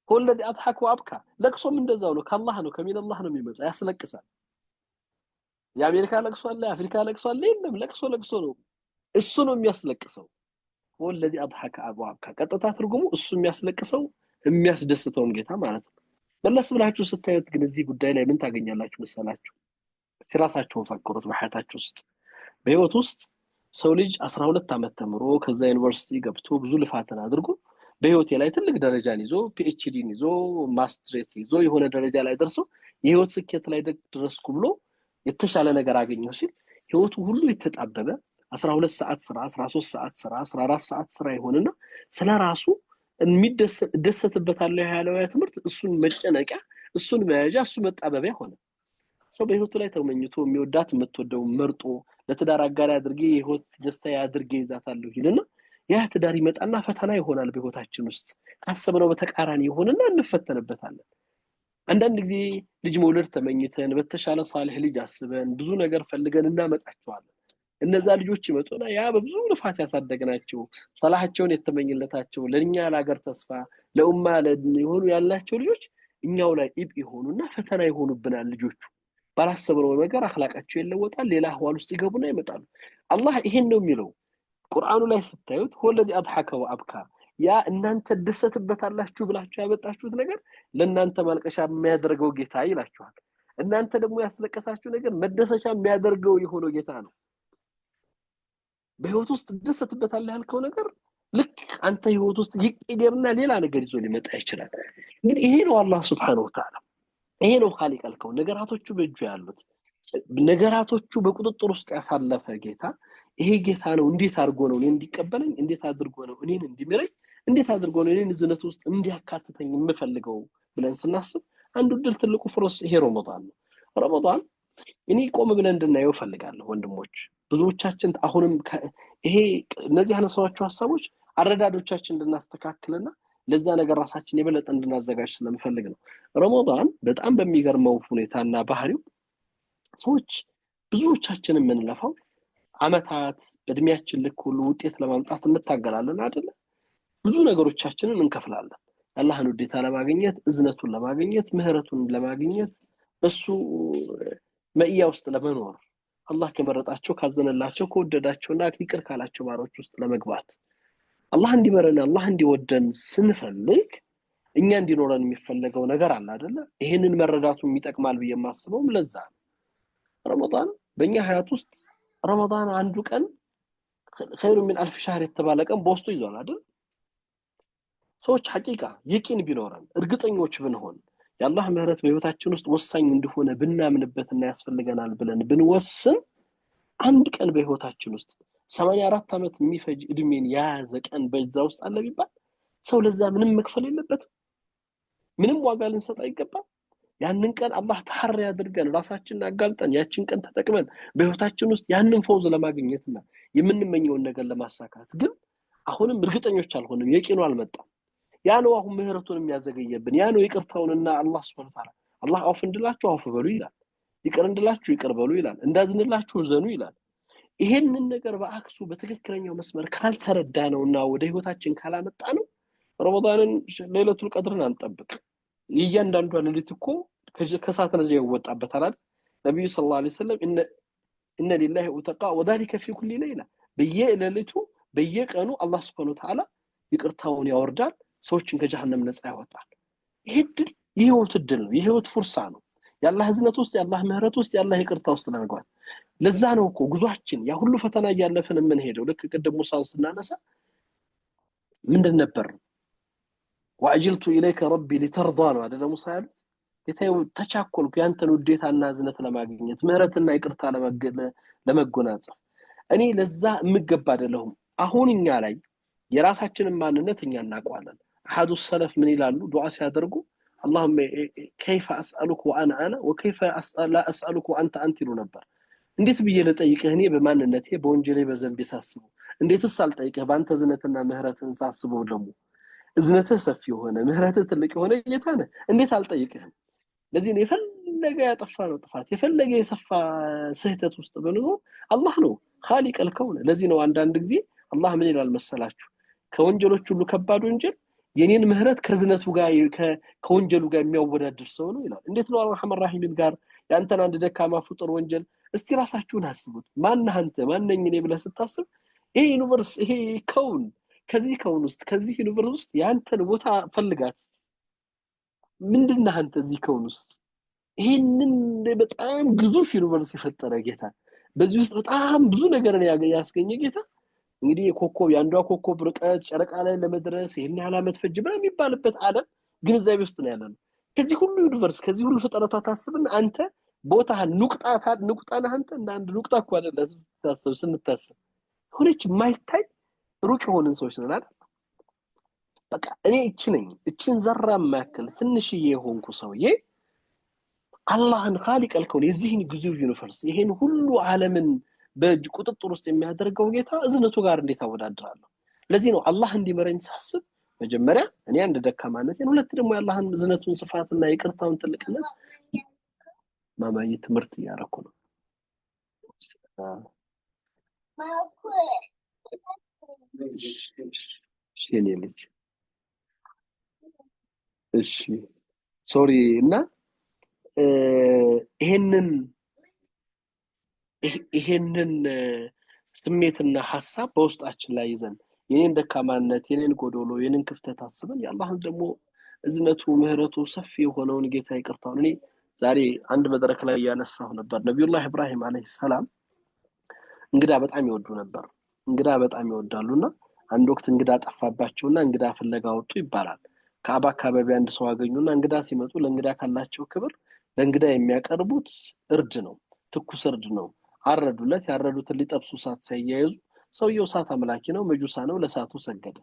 هو الذي اضحك وابكى ለቅሶም እንደዛው ነው ከአላህ ነው ከሚን አላህ ነው የሚመጣ ያስለቅሳል የአሜሪካ ለቅሶ አለ የአፍሪካ ለቅሶ አለ የለም ለቅሶ ነው እሱ ነው የሚያስለቅሰው هو الذي اضحك وابكى ቀጥታ ትርጉሙ እሱ የሚያስለቅሰው የሚያስደስተውን ጌታ ማለት ነው መለስ ብላችሁ ስታዩት ግን እዚህ ጉዳይ ላይ ምን ታገኛላችሁ መሰላችሁ ሲራሳችሁን ፈክሩት በሐያታችሁ ውስጥ በህይወት ውስጥ ሰው ልጅ 12 አመት ተምሮ ከዛ ዩኒቨርሲቲ ገብቶ ብዙ ልፋትን አድርጎ በህይወቴ ላይ ትልቅ ደረጃን ይዞ ፒኤችዲን ይዞ ማስተሬት ይዞ የሆነ ደረጃ ላይ ደርሶ የህይወት ስኬት ላይ ደረስኩ ብሎ የተሻለ ነገር አገኘው ሲል ህይወቱ ሁሉ የተጣበበ 12 ሰዓት ስራ 13 ሰዓት ስራ 14 ሰዓት ስራ ይሆንና ስለራሱ የሚደሰትበታል ያለው ትምህርት እሱን መጨነቂያ እሱን መያዣ እሱ መጣበቢያ ሆነ ሰው በህይወቱ ላይ ተመኝቶ የሚወዳት የምትወደው መርጦ ለትዳር አጋር አድርጌ የህይወት ደስታ ያድርጌ ይዛታለሁ ይልና ያ ትዳር ይመጣና ፈተና ይሆናል በህይወታችን ውስጥ ካሰብነው በተቃራኒ ይሆንና እንፈተንበታለን አንዳንድ ጊዜ ልጅ መውለድ ተመኝተን በተሻለ ሳልህ ልጅ አስበን ብዙ ነገር ፈልገን እናመጣቸዋለን እነዛ ልጆች ይመጡና ያ በብዙ ልፋት ያሳደግናቸው ሰላሃቸውን የተመኝለታቸው ለኛ ለሀገር ተስፋ ለኡማ ለሆኑ ያላቸው ልጆች እኛው ላይ ኢብ ይሆኑና ፈተና ይሆኑብናል ልጆቹ ባላሰብነው ነገር አخلاቃቸው ይለወጣል ሌላ አህዋል ውስጥ ይገቡና ይመጣሉ አላህ ይሄን ነው የሚለው ቁርአኑ ላይ ስታዩት هو الذي اضحك وابكى ያ እናንተ ደሰትበታላችሁ ብላችሁ ያመጣችሁት ነገር ለእናንተ ማልቀሻ የሚያደርገው ጌታ ይላችኋል እናንተ ደግሞ ያስለቀሳችሁ ነገር መደሰቻ የሚያደርገው የሆነው ጌታ ነው በህይወት ውስጥ ደሰትበታለህ ያልከው ነገር ልክ አንተ ህይወት ውስጥ ይቀየርና ሌላ ነገር ይዞ ሊመጣ ይችላል ግን ይሄ ነው አላህ Subhanahu Wa Ta'ala ይሄ ነው ኻሊቅ ያልከው ነገራቶቹ በእጁ ያሉት ነገራቶቹ በቁጥጥር ውስጥ ያሳለፈ ጌታ ይሄ ጌታ ነው እንዴት አድርጎ ነው እኔን እንዲቀበለኝ እንዴት አድርጎ ነው እኔን እንዲምረኝ እንዴት አድርጎ ነው እኔን ዝነት ውስጥ እንዲያካትተኝ የምፈልገው ብለን ስናስብ አንዱ ድል ትልቁ ፍሮስ ይሄ ረመዳን ነው ረመዳን እኔ ቆም ብለን እንድናየው ፈልጋለሁ ወንድሞች ብዙዎቻችን አሁንም ይሄ እነዚህ ያነሳዋቸው ሐሳቦች አረዳዶቻችን እንድናስተካክልና ለዛ ነገር ራሳችን የበለጠ እንድናዘጋጅ ስለምፈልግ ነው ረመዳን በጣም በሚገርመው ሁኔታና ባህሪው ሰዎች ብዙዎቻችን የምንለፋው አመታት በእድሜያችን ልክ ሁሉ ውጤት ለማምጣት እንታገላለን አይደል ብዙ ነገሮቻችንን እንከፍላለን አላህን ውዴታ ለማግኘት እዝነቱን ለማግኘት ምህረቱን ለማግኘት እሱ መእያ ውስጥ ለመኖር አላህ ከመረጣቸው ካዘነላቸው ከወደዳቸውና ይቅር ካላቸው ባሮች ውስጥ ለመግባት አላህ እንዲመረን አላህ እንዲወደን ስንፈልግ እኛ እንዲኖረን የሚፈልገው ነገር አለ አይደል ይሄንን መረዳቱ የሚጠቅማል በየማስበው ለዛ ረመዳን በእኛ ሀያት ውስጥ ረመዳን አንዱ ቀን خير من 1000 شهر የተባለ ቀን በውስጡ ይዟል አይደል ሰዎች ሐቂቃ የቂን ቢኖረን እርግጠኞች ብንሆን የአላህ ምህረት በህይወታችን ውስጥ ወሳኝ እንደሆነ ብናምንበትና ያስፈልገናል ብለን ብንወስን አንድ ቀን በህይወታችን ውስጥ 84 አመት የሚፈጅ እድሜን ያዘ ቀን በዛ ውስጥ አለ ቢባል ሰው ለዛ ምንም መክፈል የለበትም ምንም ዋጋ ልንሰጥ አይገባም ያንን ቀን አላህ ተሐሪ ያድርገን ራሳችንን አጋልጠን ያችን ቀን ተጠቅመን በህይወታችን ውስጥ ያንን ፈውዝ ለማግኘትና የምንመኘውን ነገር ለማሳካት ግን አሁንም እርግጠኞች አልሆንም የቂኑ አልመጣም ያ ነው አሁን ምህረቱን የሚያዘገየብን ያ ነው ይቅርታውንና አላህ Subhanahu Wa Ta'ala አላህ አውፍ እንድላችሁ አውፍ በሉ ይላል ይቅር እንድላችሁ ይቅር በሉ ይላል እንዳዝንላችሁ ዘኑ ይላል ይሄንን ነገር በአክሱ በትክክለኛው መስመር ካልተረዳ ነውና ወደ ህይወታችን ካላመጣ ነው ረመዳንን ለይለቱል ቀድርን አንጠብቅ እያንዳንዱ ሌሊት እኮ ከሰዓት ነው ይወጣበታል አይደል ነብዩ ሰለላሁ ዐለይሂ ወሰለም ኢነ ሊላሂ ወተቃ ወذلك في كل ليله በየሌሊቱ በየቀኑ አላህ Subhanahu Wa Ta'ala ይቅርታውን ያወርዳል ሰዎችን ከጀሃነም ነፃ ያወጣል ይሄ ድል የህይወት ድል ነው የህይወት ፍርሳ ነው ያላህ ህዝነት ውስጥ ያላህ ምህረት ውስጥ ያላህ ይቅርታ ውስጥ ለመግባት ለዛ ነው እኮ ጉዟችን ያ ሁሉ ፈተና ያያለፈን ምን ሄደው ልክ ቀደም ሙሳን ስናነሳ ምንድን ነበር واجلت اليك ربي لترضى ነው አይደል ሙሳ ያሉት የታየው ተቻኮልኩ ያንተን ውዴታና ህዝነት ለማግኘት ምህረትና ይቅርታ ለመጎናጸፍ እኔ ለዛ ምገባ አይደለሁም አሁንኛ ላይ የራሳችንን ማንነት እኛ እናቋለን አሐዱ ሰለፍ ምን ይላሉ ዱዓ ሲያደርጉ اللهم كيف اسالك وانا انا وكيف لا اسالك وانت انت ይሉ ነበር እንዴት ብዬ ልጠይቅህ እኔ በማንነቴ በወንጀሌ በዘንብ ሳስበው እንዴትስ አልጠይቅህ ባንተ ዝነትና ምህረትን ሳስበው ደግሞ እዝነትህ ሰፊ ሆነ ምህረትህ ትልቅ ሆነ ጌታ ነህ እንዴት አልጠይቅህም ለዚህ ነው የፈለገ ያጠፋ ነው ጥፋት የፈለገ የሰፋ ስህተት ውስጥ በኖር አላህ ነው خالق الكون ለዚህ ነው አንዳንድ ጊዜ አላህ ምን ይላል መሰላችሁ ከወንጀሎች ሁሉ ከባድ ወንጀል የኔን ምህረት ከዝነቱ ጋር ከወንጀሉ ጋር የሚያወዳድር ሰው ነው ይላል እንዴት ነው አርሐም الرحيم ጋር ያንተን አንድ ደካማ ፍጡር ወንጀል እስቲ ራሳችሁን አስቡት ማን አንተ ማንነኝ እኔ ብለህ ስታስብ ይሄ ዩኒቨርስ ይሄ ከውን ከዚህ ከውን ውስጥ ከዚህ ዩኒቨርስ ውስጥ ያንተን ቦታ ፈልጋት ምንድነው አንተ እዚህ ከውን ውስጥ ይሄንን በጣም ግዙፍ ዩኒቨርስ የፈጠረ ጌታ በዚህ ውስጥ በጣም ብዙ ነገር ያስገኘ ጌታ እንግዲህ ኮኮብ ያንዷ ኮኮብ ርቀት ጨረቃ ላይ ለመድረስ ይሄን ያህል አመት ፈጅ ብላ የሚባልበት ዓለም ግንዛቤ ውስጥ ነው ያለነው ከዚህ ሁሉ ዩኒቨርስ ከዚህ ሁሉ ፍጥረታት ታስብና አንተ ቦታህን ንቁጣና አንተ እንደ አንድ ንቁጣ እኮ አይደለም ስንታስብ ሆነች ማይታይ ሩቅ የሆነን ሰዎች ነን አይደል በቃ እኔ እቺን ዘራ ማከል ትንሽዬ ሆንኩ ሰውዬ አላህን خالق الكون የዚህን ግዙፍ ዩኒቨርስ ይሄን ሁሉ ዓለምን በቁጥጥር ውስጥ የሚያደርገው ጌታ እዝነቱ ጋር እንዴት አወዳድራለሁ ለዚህ ነው አላህ እንዲመረኝ ሳስብ መጀመሪያ እኔ አንድ ደካማነቴን ሁለት ደግሞ ያላህን እዝነቱን ስፋትና ይቅርታውን ትልቅነት ማማዬ ትምርት ያረኩ ነው ሽኔልጅ እሺ ሶሪ እና ይሄንን ስሜትና ሐሳብ በውስጣችን ላይ ይዘን የኔን ደካማነት የኔን ጎዶሎ የኔን ክፍተት አስበን ያላህን ደግሞ እዝነቱ ምህረቱ ሰፊ የሆነውን ጌታ ይቅርታውን እኔ ዛሬ አንድ መድረክ ላይ ያነሳው ነበር ነብዩላህ ኢብራሂም አለይሂ ሰላም እንግዳ በጣም ይወዱ ነበር እንግዳ በጣም ይወዳሉና አንድ ወቅት እንግዳ ጠፋባቸውና እንግዳ ፍለጋ ወጡ ይባላል ከአባ አካባቢ አንድ ሰው አገኙና እንግዳ ሲመጡ ለእንግዳ ካላቸው ክብር ለእንግዳ የሚያቀርቡት እርድ ነው ትኩስ እርድ ነው አረዱለት ያረዱትን ሊጠብሱ ሳት ሳይያይዙ ሰውየው ሳት አምላኪ ነው መጁሳ ነው ለሳቱ ሰገደ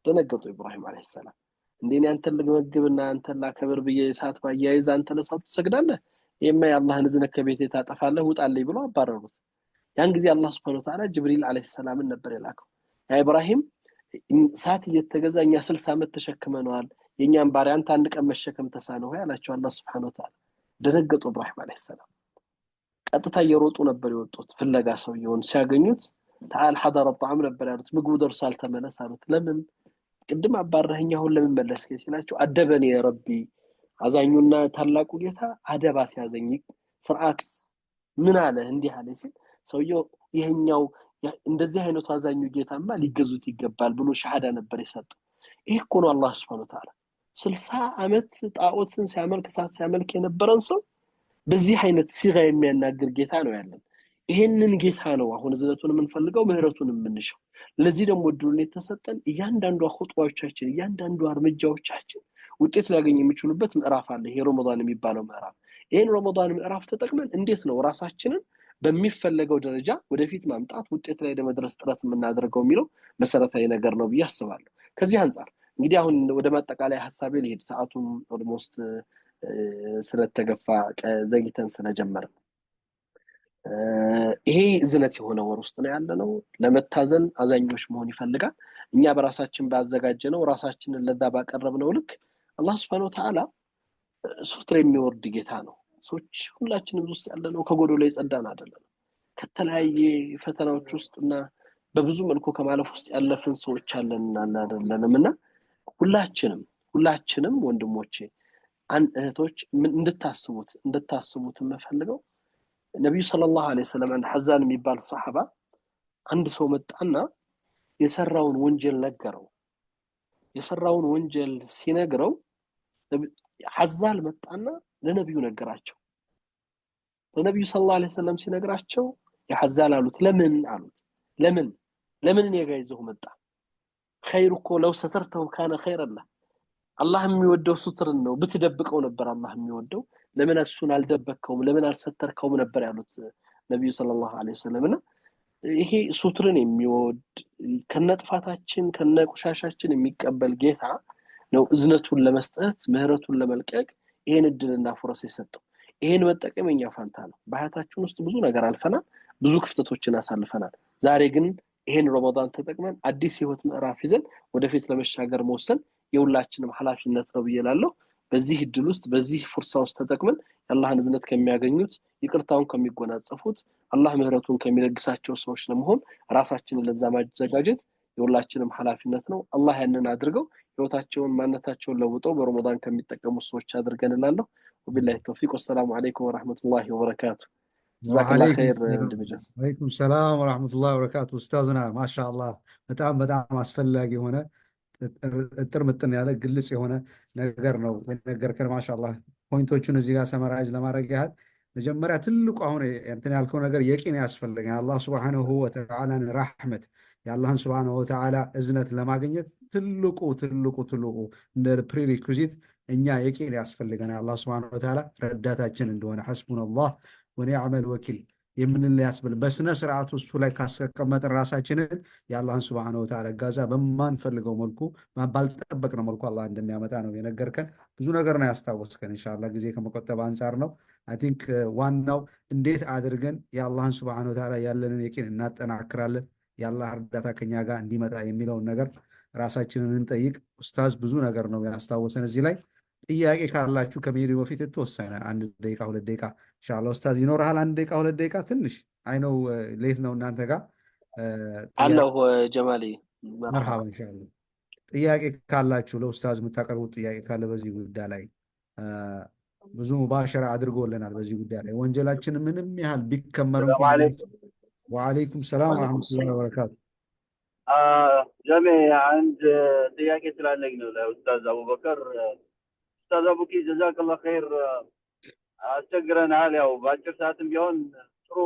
ደነገጡ ኢብራሂም አለይሂ ሰላም እንደኔ አንተን ለመግብና አንተን ላከብር በየ ሳት ባያይዝ አንተ ለሳቱ ሰግዳለህ የማይ አላህን ዝነከ ቤቴ ታጠፋለህ ውጣልኝ ብሎ አባረሩት ያን ጊዜ አላህ Subhanahu Wa Ta'ala ጅብሪል አለይሂ ሰላም ነበር የላከው ያ ኢብራሂም ሳት እየተገዛኛ 60 አመት ተሸክመናል የኛን ባሪያ አንተ አንድ ቀን መሸከም ተሳነው ያላቸው አላህ Subhanahu Wa Ta'ala ደነገጡ ኢብራሂም አለይሂ ሰላም ቀጥታ እየሮጡ ነበር የወጡት ፍለጋ ሰውየውን ሲያገኙት تعال حضر الطعام ነበር ያሉት ምግቡ ደርሷል ተመለስ አሉት ለምን ቅድም አባረኸኝ አሁን ለምን መለስከ ሲላቸው አደበኔ ረቢ አዛኙና ታላቁ ጌታ አደባ ሲያዘኝ ስርዓት ምን አለ እንዲህ አለ ሲል ሰውየው ይሄኛው እንደዚህ አይነቱ አዛኙ ጌታማ ሊገዙት ይገባል ብሎ ሻሃዳ ነበር የሰጠው ይሄ እኮ ነው አላህ Subhanahu Wa Ta'ala 60 አመት ጣዖትን ሲያመልክ ሳት ሲያመልክ የነበረን ሰው በዚህ አይነት ሲጋ የሚያናግር ጌታ ነው ያለን ይሄንን ጌታ ነው አሁን ዝነቱን የምንፈልገው ምህረቱን የምንሻው ለዚህ ደግሞ ድሩን የተሰጠን እያንዳንዱ ኹጥባዎቻችን እያንዳንዱ እርምጃዎቻችን ውጤት ሊያገኝ የሚችሉበት ምዕራፍ አለ ይሄ ረመዳን የሚባለው ምዕራፍ ይሄን ረመዳን ምዕራፍ ተጠቅመን እንዴት ነው ራሳችንን በሚፈልገው ደረጃ ወደፊት ማምጣት ውጤት ላይ ለመድረስ ጥረት የምናደርገው የሚለው መሰረታዊ ነገር ነው ብዬ አስባለሁ ከዚህ አንፃር እንግዲህ አሁን ወደ ማጠቃለያ ሐሳቤ ልሄድ ሰዓቱም ኦልሞስት ስለተገፋ ዘግይተን ስለጀመርን ይሄ እዝነት የሆነ ወር ውስጥ ነው ያለነው። ለመታዘን አዛኞች መሆን ይፈልጋል። እኛ በራሳችን ባዘጋጀነው ራሳችንን ለዛ ባቀረብነው ልክ አላህ Subhanahu Wa Ta'ala ሱትር የሚወርድ ጌታ ነው። ሰዎች ሁላችንም ውስጥ ያለነው ከጎዶሎ የጸዳን አይደለም። ከተለያየ ፈተናዎች ውስጥና በብዙ መልኩ ከማለፍ ውስጥ ያለፍን ሰዎች አለንና አይደለንምና ሁላችንም ወንድሞቼ እህቶች እንድታስቡት የምፈልገው ነብዩ ሰለላሁ ዐለይሂ ወሰለም አንድ ሐዛን የሚባል ሰሃባ አንድ ሰው መጣና የሰራውን ወንጀል ነገረው። የሰራውን ወንጀል ሲነግረው ሐዛል መጣና ለነብዩ ነገራቸው። ለነብዩ ሰለላሁ ዐለይሂ ወሰለም ሲነግራቸው የሐዛል አሉት ለምን እኔ ጋር ይዘው መጣ? ኸይሩ እኮ ለው ሰተርተው ካነ ኸይረን ለህ አላህ የሚወደው ሱትርን ነው። ብትደብቀው ነበር አላህ የሚወደው። ለምን እሱን አልደበከውም? ለምን አልሰተርከውም ነበር ያሉት ነብዩ ሰለላሁ ዐለይሂ ወሰለም። ይሄ ሱትርን የሚወድ ከነጥፋታችን ከነቁሻሻችን የሚቀበል ጌታ ነው። እዝነቱን ለመስጠት ምህረቱን ለመልቀቅ ይሄን እድልና ፍረስ የሰጠው። ይሄን መጠቀም የኛ ፋንታ ነው። በህይወታችን ውስጥ ብዙ ነገር አልፈናል፣ ብዙ ክፍተቶችን አሳልፈናል። ዛሬ ግን ይሄን ረመዳን ተጠቅመን አዲስ ህይወት ምዕራፍ ይዘን ወደፊት ለመሻገር መወሰን የሁላችንም ኃላፊነት ነው ብዬላለሁ። በዚህ እድል ውስጥ በዚህ ፍርሳ ውስጥ ተጠቅመን የአላህን እዝነት ከሚያገኙት ይቅርታውን ከሚጎናጸፉት አላህ ምህረቱን ከሚለግሳቸው ሰዎች ለመሆን ራሳችንን ለዛ ማዘጋጀት የሁላችንም ኃላፊነት ነው። አላህ ያንን አድርገው ህይወታቸውን ማንነታቸውን ለውጠው በረመዳን ከሚጠቀሙ ሰዎች አድርገን እላለሁ። وبالله التوفيق والسلام عليكم ورحمة الله وبركاته. جزاك الله خير. وعليكم السلام ورحمة الله وبركاته. أستاذنا ما شاء الله በጣም አስፈላጊ ሆነ እጥርምጥን ያለ ግልጽ የሆነ ነገር ነው የነገርከን። ማሻአላህ ፖይንቶቹን እዚህ ጋር ሰመራይዝ ለማድረግ ያህል መጀመሪያ ትልቁ አሁን እንትን ያልከው ነገር የቂን ያስፈልጋል። አላህ Subhanahu Wa Ta'ala ረህመት የአላህን Subhanahu Wa Ta'ala እዝነት ለማግኘት ትልቁ እንደ ፕሪሪኩዚት እኛ የቂን ያስፈልገናል። አላህ Subhanahu Wa Ta'ala ረዳታችን እንደሆነ ሐስቡነላህ ወኒዕመል ወኪል የምንል ያስብል በስነ ስርዓት ውስጥ ላይ ካስቀመጥን ራሳችንን የአላህን Subhanahu Wa Ta'ala ጋዛ በማንፈልገው መልኩ ባልጠበቅነው መልኩ አላህ እንደሚያመጣ ነው የነገርከን። ብዙ ነገር ነው ያስታወስከን። ኢንሻአላህ ጊዜ ከመቆጠብ አንፃር ነው። አይ ቲንክ ዋናው እንዴት አድርገን የአላህን Subhanahu Wa Ta'ala ያለንን የቂን እናጠናክራለን፣ የአላህ እርዳታ ከኛ ጋር እንዲመጣ የሚለውን ነገር ራሳችንን እንጠይቅ። ኡስታዝ ብዙ ነገር ነው ያስታወሰን። እዚህ ላይ ጥያቄ ካላችሁ ከመሄዱ በፊት የተወሰነ 1 ደቂቃ 2 ደቂቃ ኢንሻአላህ ኡስታዝ ይኖርሃል። 1 ደቂቃ 2 ደቂቃ ትንሽ አይ ነው ሌት ነው እናንተ ጋር አላህ ጀማሊ መርሃባ ኢንሻአላህ። ጥያቄ ካላችሁ ለኡስታዝ የምታቀርቡት ጥያቄ ካለ በዚህ ጉዳይ ላይ ብዙ ሙባሸራ አድርጎልናል። በዚህ ጉዳይ ላይ ወንጀላችን ምንም ያህል ቢከመር እንኳን ወአለይኩም ሰላም ወራህመቱላሂ ወበረካቱ። ጀሜ አንድ ጥያቄ ስላለኝ ነው ለኡስታዝ አቡበከር። ኡስታዝ አቡኪ ጀዛከላህ ኸይር አስቸግረናል። ያው በአጭር ሰዓትም ቢሆን ጥሩ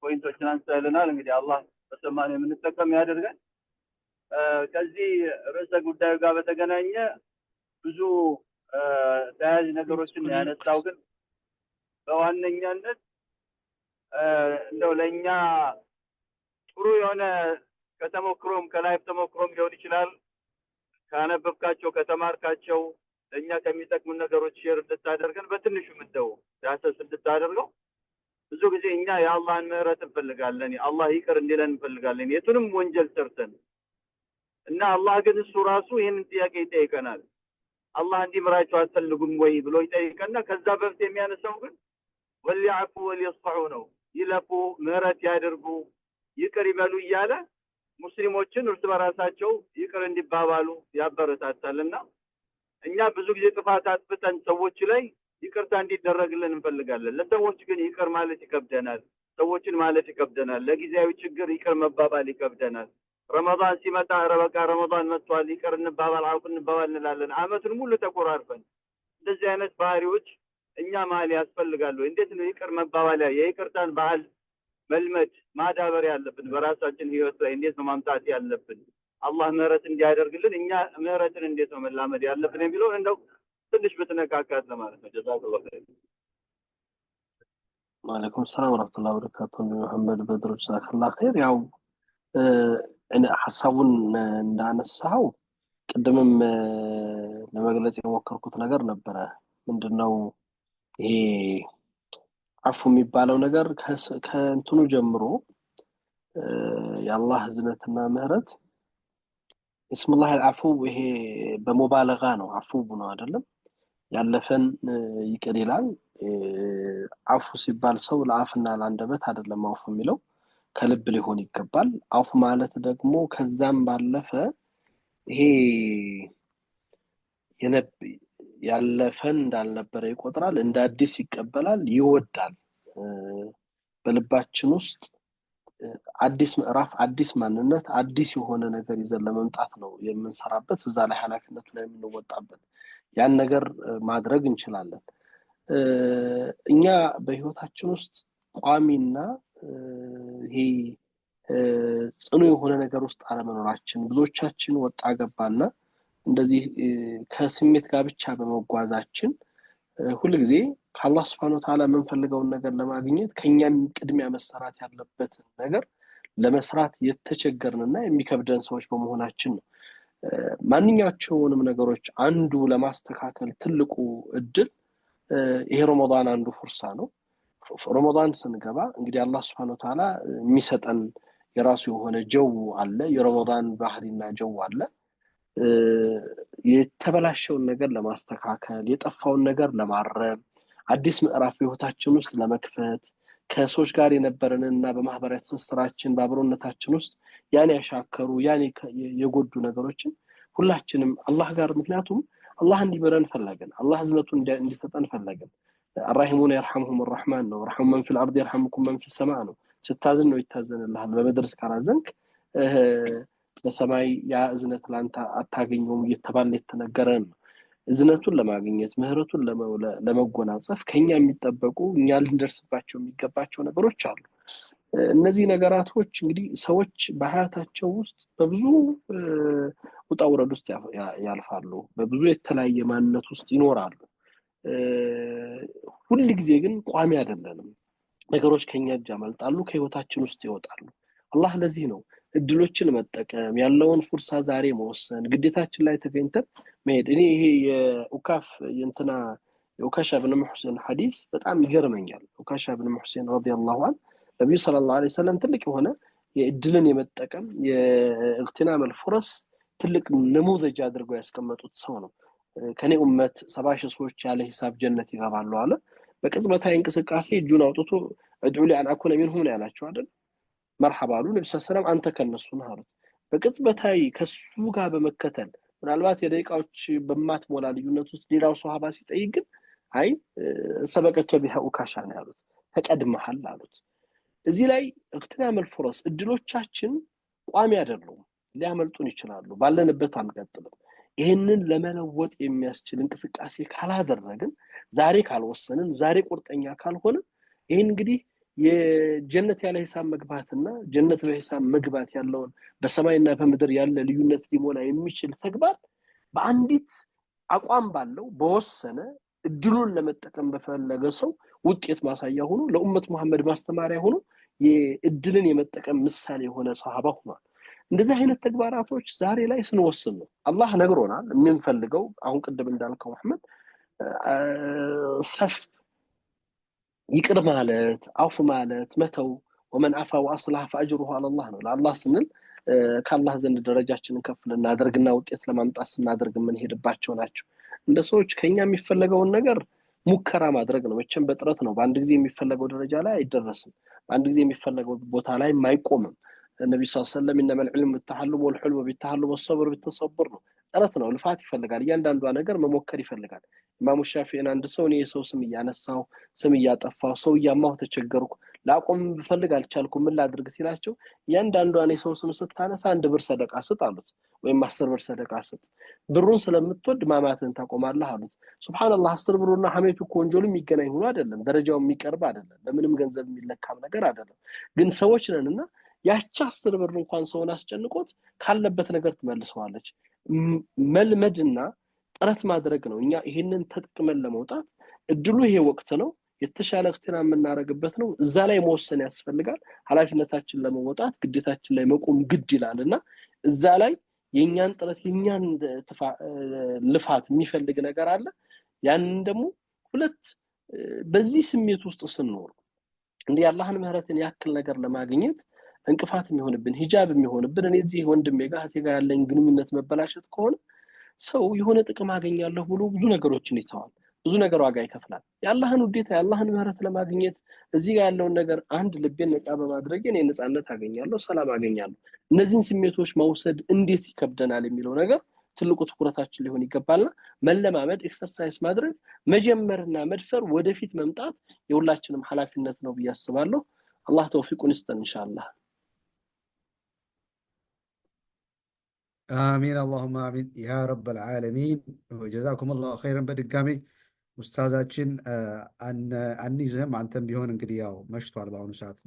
ፖይንቶችን አንስተልናል። እንግዲህ አላህ በሰማነው የምንጠቀም ያደርገን። ከዚህ ርዕሰ ጉዳዩ ጋር በተገናኘ ብዙ ተያያዥ ነገሮችን ያነሳው፣ ግን በዋነኛነት እንደው ለእኛ ጥሩ የሆነ ከተሞክሮም ከላይፍ ተሞክሮም ሊሆን ይችላል ካነበብካቸው ከተማርካቸው ለእኛ ከሚጠቅሙ ነገሮች ሼር እንድታደርገን በትንሹ ምንደው ዳሰስ እንድታደርገው። ብዙ ጊዜ እኛ የአላህን ምህረት እንፈልጋለን፣ አላህ ይቅር እንዲለን እንፈልጋለን የቱንም ወንጀል ሰርተን እና አላህ ግን እሱ ራሱ ይህንን ጥያቄ ይጠይቀናል። አላህ እንዲምራቸው አትፈልጉም ወይ ብሎ ይጠይቀና ከዛ በፊት የሚያነሳው ግን ወሊዐፉ ወሊየስፈሑ ነው። ይለፉ፣ ምህረት ያድርጉ፣ ይቅር ይበሉ እያለ ሙስሊሞችን እርስ በራሳቸው ይቅር እንዲባባሉ ያበረታታልና እኛ ብዙ ጊዜ ጥፋት አጥፍተን ሰዎች ላይ ይቅርታ እንዲደረግልን እንፈልጋለን። ለሰዎች ግን ይቅር ማለት ይከብደናል። ሰዎችን ማለት ይከብደናል። ለጊዜያዊ ችግር ይቅር መባባል ይከብደናል። ረመዳን ሲመጣ ኧረ በቃ ረመዳን መጥቷል ይቅር እንባባል አውቅ እንባባል እንላለን። አመቱን ሙሉ ተቆራርፈን እንደዚህ አይነት ባህሪዎች እኛ መሀል ያስፈልጋሉ። እንዴት ነው ይቅር መባባል የይቅርታን ባህል መልመድ ማዳበር ያለብን? በራሳችን ህይወት ላይ እንዴት ነው ማምጣት ያለብን? አላህ ምህረት እንዲያደርግልን እኛ ምህረትን እንዴት ነው መላመድ ያለብን የሚለው እንደው ትንሽ ብትነካካት ለማለት ነው። ጀዛከላሁ ኸይር። ወአለይኩም ሰላም ወራህመቱላሂ ወበረካቱ። መሐመድ በድሩ ጀዛከላሁ ኸይር። ያው እኔ ሐሳቡን እንዳነሳው ቅድምም ለመግለጽ የሞከርኩት ነገር ነበረ። ምንድነው ይሄ አፉ የሚባለው ነገር ከእንትኑ ጀምሮ የአላህ እዝነትና ምህረት እስሙላህ አልዓፉ ይሄ በሙባለጋ ነው። አፉ ነው አይደለም ያለፈን ይቅር ይላል። አፉ ሲባል ሰው ለአፍና ለአንደበት አይደለም አፉ የሚለው ከልብ ሊሆን ይገባል። አፉ ማለት ደግሞ ከዛም ባለፈ ይሄ ያለፈን እንዳልነበረ ይቆጥራል፣ እንደ አዲስ ይቀበላል፣ ይወዳል። በልባችን ውስጥ አዲስ ምዕራፍ፣ አዲስ ማንነት፣ አዲስ የሆነ ነገር ይዘን ለመምጣት ነው የምንሰራበት። እዛ ላይ ኃላፊነቱ ላይ የምንወጣበት ያን ነገር ማድረግ እንችላለን። እኛ በህይወታችን ውስጥ ቋሚና ይሄ ጽኑ የሆነ ነገር ውስጥ አለመኖራችን ብዙዎቻችን ወጣ ገባና እንደዚህ ከስሜት ጋር ብቻ በመጓዛችን ሁልጊዜ ከአላህ Subhanahu Wa Ta'ala የምንፈልገውን ነገር ለማግኘት ከኛም ቅድሚያ መሰራት ያለበት ነገር ለመስራት የተቸገርንና የሚከብደን ሰዎች በመሆናችን ነው። ማንኛቸውንም ነገሮች አንዱ ለማስተካከል ትልቁ እድል ይሄ ረመዳን አንዱ ፍርሳ ነው። ረመዳን ስንገባ እንግዲህ አላህ Subhanahu Wa Ta'ala የሚሰጠን የራሱ የሆነ ጀው አለ፣ የረመዳን ባህሪና ጀው አለ። የተበላሸውን ነገር ለማስተካከል፣ የጠፋውን ነገር ለማረም፣ አዲስ ምዕራፍ በህይወታችን ውስጥ ለመክፈት፣ ከሰዎች ጋር የነበረንና በማህበራዊ ትስስራችን በአብሮነታችን ውስጥ ያን ያሻከሩ ያን የጎዱ ነገሮችን ሁላችንም አላህ ጋር ምክንያቱም አላህ እንዲበረን ፈለገን፣ አላህ እዝነቱን እንዲሰጠን ፈለገን። الراحمون يرحمهم الرحمن ነው። رحم من في الارض يرحمكم من في السماء ነው። ስታዝን ነው ይታዘንልሃል። በመድረስ ካላዘንክ በሰማይ ያ እዝነት ላንተ አታገኘውም እየተባለ የተነገረን ነው። እዝነቱን ለማግኘት ምህረቱን ለመጎናጸፍ ከኛ የሚጠበቁ እኛ ልንደርስባቸው የሚገባቸው ነገሮች አሉ። እነዚህ ነገራቶች እንግዲህ ሰዎች በሐያታቸው ውስጥ በብዙ ውጣ ውረድ ውስጥ ያልፋሉ፣ በብዙ የተለያየ ማንነት ውስጥ ይኖራሉ። ሁሉ ጊዜ ግን ቋሚ አይደለንም። ነገሮች ከኛ እጅ ያመልጣሉ፣ ከህይወታችን ውስጥ ይወጣሉ። አላህ ለዚህ ነው እድሎችን መጠቀም ያለውን ፍርሳ ዛሬ መወሰን ግዴታችን ላይ ተገኝተን መሄድ። እኔ ይሄ የኡካሻ ኢብኑ ሙህሲን ሐዲስ በጣም ይገርመኛል። ኡካሻ ኢብኑ ሙህሲን ረዲየላሁ ዐንሁ ነብዩ ሰለላሁ ዐለይሂ ወሰለም ትልቅ የሆነ የእድልን የመጠቀም የእግትናም الفرص ትልቅ ነሙዘጅ አድርገው ያስቀመጡት ሰው ነው። ከኔ ኡመት 70 ሺህ ሰዎች ያለ ሂሳብ ጀነት ይገባሉ አለ። በቅጽበታዊ እንቅስቃሴ እጁን አውጥቶ ادعوا لي ان اكون منهم ያላቸው አይደል? መርሐባ አሉ። ነብዩ ሰለላሁ አንተ ከነሱ ነህ አሉት። በቅጽበታዊ ከሱ ጋር በመከተል ምናልባት የደቂቃዎች በማትሞላ ልዩነት ውስጥ ሌላው ሱሐባ ሲጠይቅ ግን አይ ሰበቀተ ቢሃ ኡካሻ ነው ያሉት፣ ተቀድመሃል አሉት። እዚህ ላይ እግትናም الفرص እድሎቻችን ቋሚ አይደሉም፣ ሊያመልጡን ይችላሉ፣ ባለንበት አንቀጥልም። ይሄንን ለመለወጥ የሚያስችል እንቅስቃሴ ካላደረግን፣ ዛሬ ካልወሰንን፣ ዛሬ ቁርጠኛ ካልሆነ ይሄን እንግዲህ የጀነት ያለ ሂሳብ መግባትና ጀነት በሂሳብ መግባት ያለውን በሰማይና በምድር ያለ ልዩነት ሊሞላ የሚችል ተግባር በአንዲት አቋም ባለው በወሰነ እድሉን ለመጠቀም በፈለገ ሰው ውጤት ማሳያ ሆኖ ለኡመት መሐመድ ማስተማሪያ ሆኖ የእድልን የመጠቀም ምሳሌ የሆነ ሷሃባ ሆኗል። እንደዚህ አይነት ተግባራቶች ዛሬ ላይ ስንወስን ነው አላህ ነግሮናል። የምንፈልገው አሁን ቅድም እንዳልከው መሐመድ ሰፍ ይቅር ማለት አውፍ ማለት መተው ወመን አፋ ወአስላህ ፈአጅሩሁ አለላህ ነው። ለአላህ ስንል ከአላህ ዘንድ ደረጃችንን ከፍ ልናደርግና ውጤት ለማምጣት ስናደርግ የምንሄድባቸው ናቸው። እንደ ሰዎች ከኛ የሚፈለገውን ነገር ሙከራ ማድረግ ነው። መቼም በጥረት ነው። በአንድ ጊዜ የሚፈለገው ደረጃ ላይ አይደረስም። በአንድ ጊዜ የሚፈለገው ቦታ ላይ አይቆምም። ነብዩ ሰለላሁ ዐለይሂ ወሰለም ኢነመል ዒልሙ ቢተሐሉም ወልሑልሙ ቢተሐሉም ወሰብሩ ቢተሰብር ነው። ጥረት ነው፣ ልፋት ይፈልጋል። እያንዳንዷ ነገር መሞከር ይፈልጋል። ኢማሙ ሻፊዒን አንድ ሰው እኔ የሰው ስም እያነሳው ስም እያጠፋው ሰው እያማው ተቸገርኩ ላቆም ብፈልግ አልቻልኩም ምን ላድርግ ሲላቸው እያንዳንዷን የሰው ስም ስታነሳ 1 ብር ሰደቃ ስጥ አሉት፣ ወይም 10 ብር ሰደቃ ስጥ፣ ብሩን ስለምትወድ ማማትን ታቆማለህ አሉት። ሱብሃንአላህ 10 ብሩና ሐሜቱ እኮ ወንጀሉ የሚገናኝ ሆኖ አይደለም፣ ደረጃው የሚቀርብ አይደለም፣ በምንም ገንዘብ የሚለካም ነገር አይደለም። ግን ሰዎች ነንና ያቺ 10 ብር እንኳን ሰውን አስጨንቆት ካለበት ነገር ትመልሰዋለች። መልመድና ጥረት ማድረግ ነው። እኛ ይሄንን ተጠቅመን ለመውጣት እድሉ ይሄ ወቅት ነው። የተሻለ እክትና የምናደርግበት ነው። እዛ ላይ መወሰን ያስፈልጋል። ኃላፊነታችን ለመወጣት ግዴታችን ላይ መቆም ግድ ይላልና እዛ ላይ የኛን ጥረት የኛን ልፋት የሚፈልግ ነገር አለ። ያንን ደግሞ ሁለት በዚህ ስሜት ውስጥ ስንኖር እንዲህ አላህን ምህረትን ያክል ነገር ለማግኘት እንቅፋት የሚሆንብን ሂጃብ የሚሆንብን እኔ እዚህ ወንድሜ ጋር እህቴ ጋር ያለኝ ግንኙነት መበላሸት ከሆነ ሰው የሆነ ጥቅም አገኛለሁ ብሎ ብዙ ነገሮችን ይተዋል፣ ብዙ ነገር ዋጋ ይከፍላል። የአላህን ውዴታ የአላህን ምህረት ለማግኘት እዚህ ጋር ያለውን ነገር አንድ ልቤን ነቃ በማድረግ እኔ ነፃነት አገኛለሁ፣ ሰላም አገኛለሁ። እነዚህን ስሜቶች መውሰድ እንዴት ይከብደናል የሚለው ነገር ትልቁ ትኩረታችን ሊሆን ይገባልና መለማመድ፣ ኤክሰርሳይዝ ማድረግ፣ መጀመርና መድፈር፣ ወደፊት መምጣት የሁላችንም ኃላፊነት ነው ብዬ አስባለሁ። አላህ ተውፊቁን ይስጠን ኢንሻአላህ። آمين اللهم آمين يا رب العالمين وجزاكم الله خيرا بدقامي أستاذاتشن አንይዝህም አንተም ቢሆን እንግዲህ ያው መሽቷል። በአሁኑ ሰዓት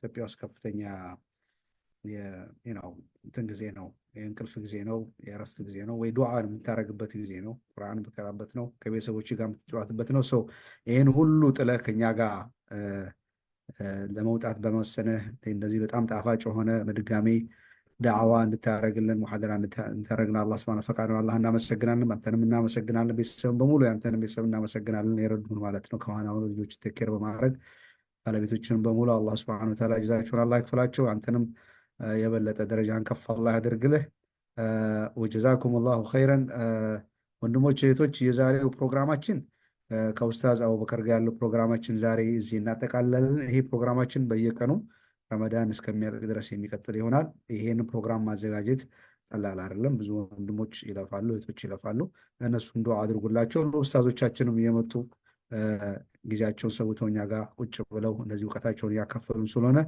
ኢትዮጵያ ውስጥ ከፍተኛ እንትን ጊዜ ነው፣ የእንቅልፍ ጊዜ ነው፣ የእረፍት ጊዜ ነው፣ ወይ ዱዓ የምታደርግበት ጊዜ ነው፣ ቁርአን የምትቀራበት ነው፣ ከቤተሰቦች ጋር የምትጫወትበት ነው። ሰው ይህን ሁሉ ጥለህ ከኛ ጋር ለመውጣት በመወሰንህ እንደዚህ በጣም ጣፋጭ የሆነ በድጋሚ ዳዕዋ እንድታደርግልን ሙሐደራ እንድታደርግልን አላህ ሱብሓነሁ ፈቃድ ነው። አላህ እናመሰግናለን፣ አንተንም እናመሰግናለን፣ ቤተሰብን በሙሉ ያንተንም ቤተሰብ እናመሰግናለን። የረዱን ማለት ነው ከዋና ልጆች ቴኬር በማድረግ ባለቤቶችን በሙሉ አላህ ሱብሓነሁ ወተዓላ ጀዛቸውን አላህ ይክፈላቸው። አንተንም የበለጠ ደረጃን ከፍ አላህ ያደርግልህ። ወጀዛኩም ላሁ ኸይረን። ወንድሞች እህቶች፣ የዛሬው ፕሮግራማችን ከኡስታዝ አቡበከር ጋር ያለው ፕሮግራማችን ዛሬ እዚህ እናጠቃልላለን። ይሄ ፕሮግራማችን በየቀኑ ረመዳን እስከሚያልቅ ድረስ የሚቀጥል ይሆናል። ይሄን ፕሮግራም ማዘጋጀት ቀላል አይደለም። ብዙ ወንድሞች ይለፋሉ፣ እህቶች ይለፋሉ። እነሱም ዱዓ አድርጉላቸው። ኡስታዞቻችንም እየመጡ ጊዜያቸውን ሰውተው እኛ ጋር ቁጭ ብለው እንደዚህ እውቀታቸውን እያካፈሉን ስለሆነ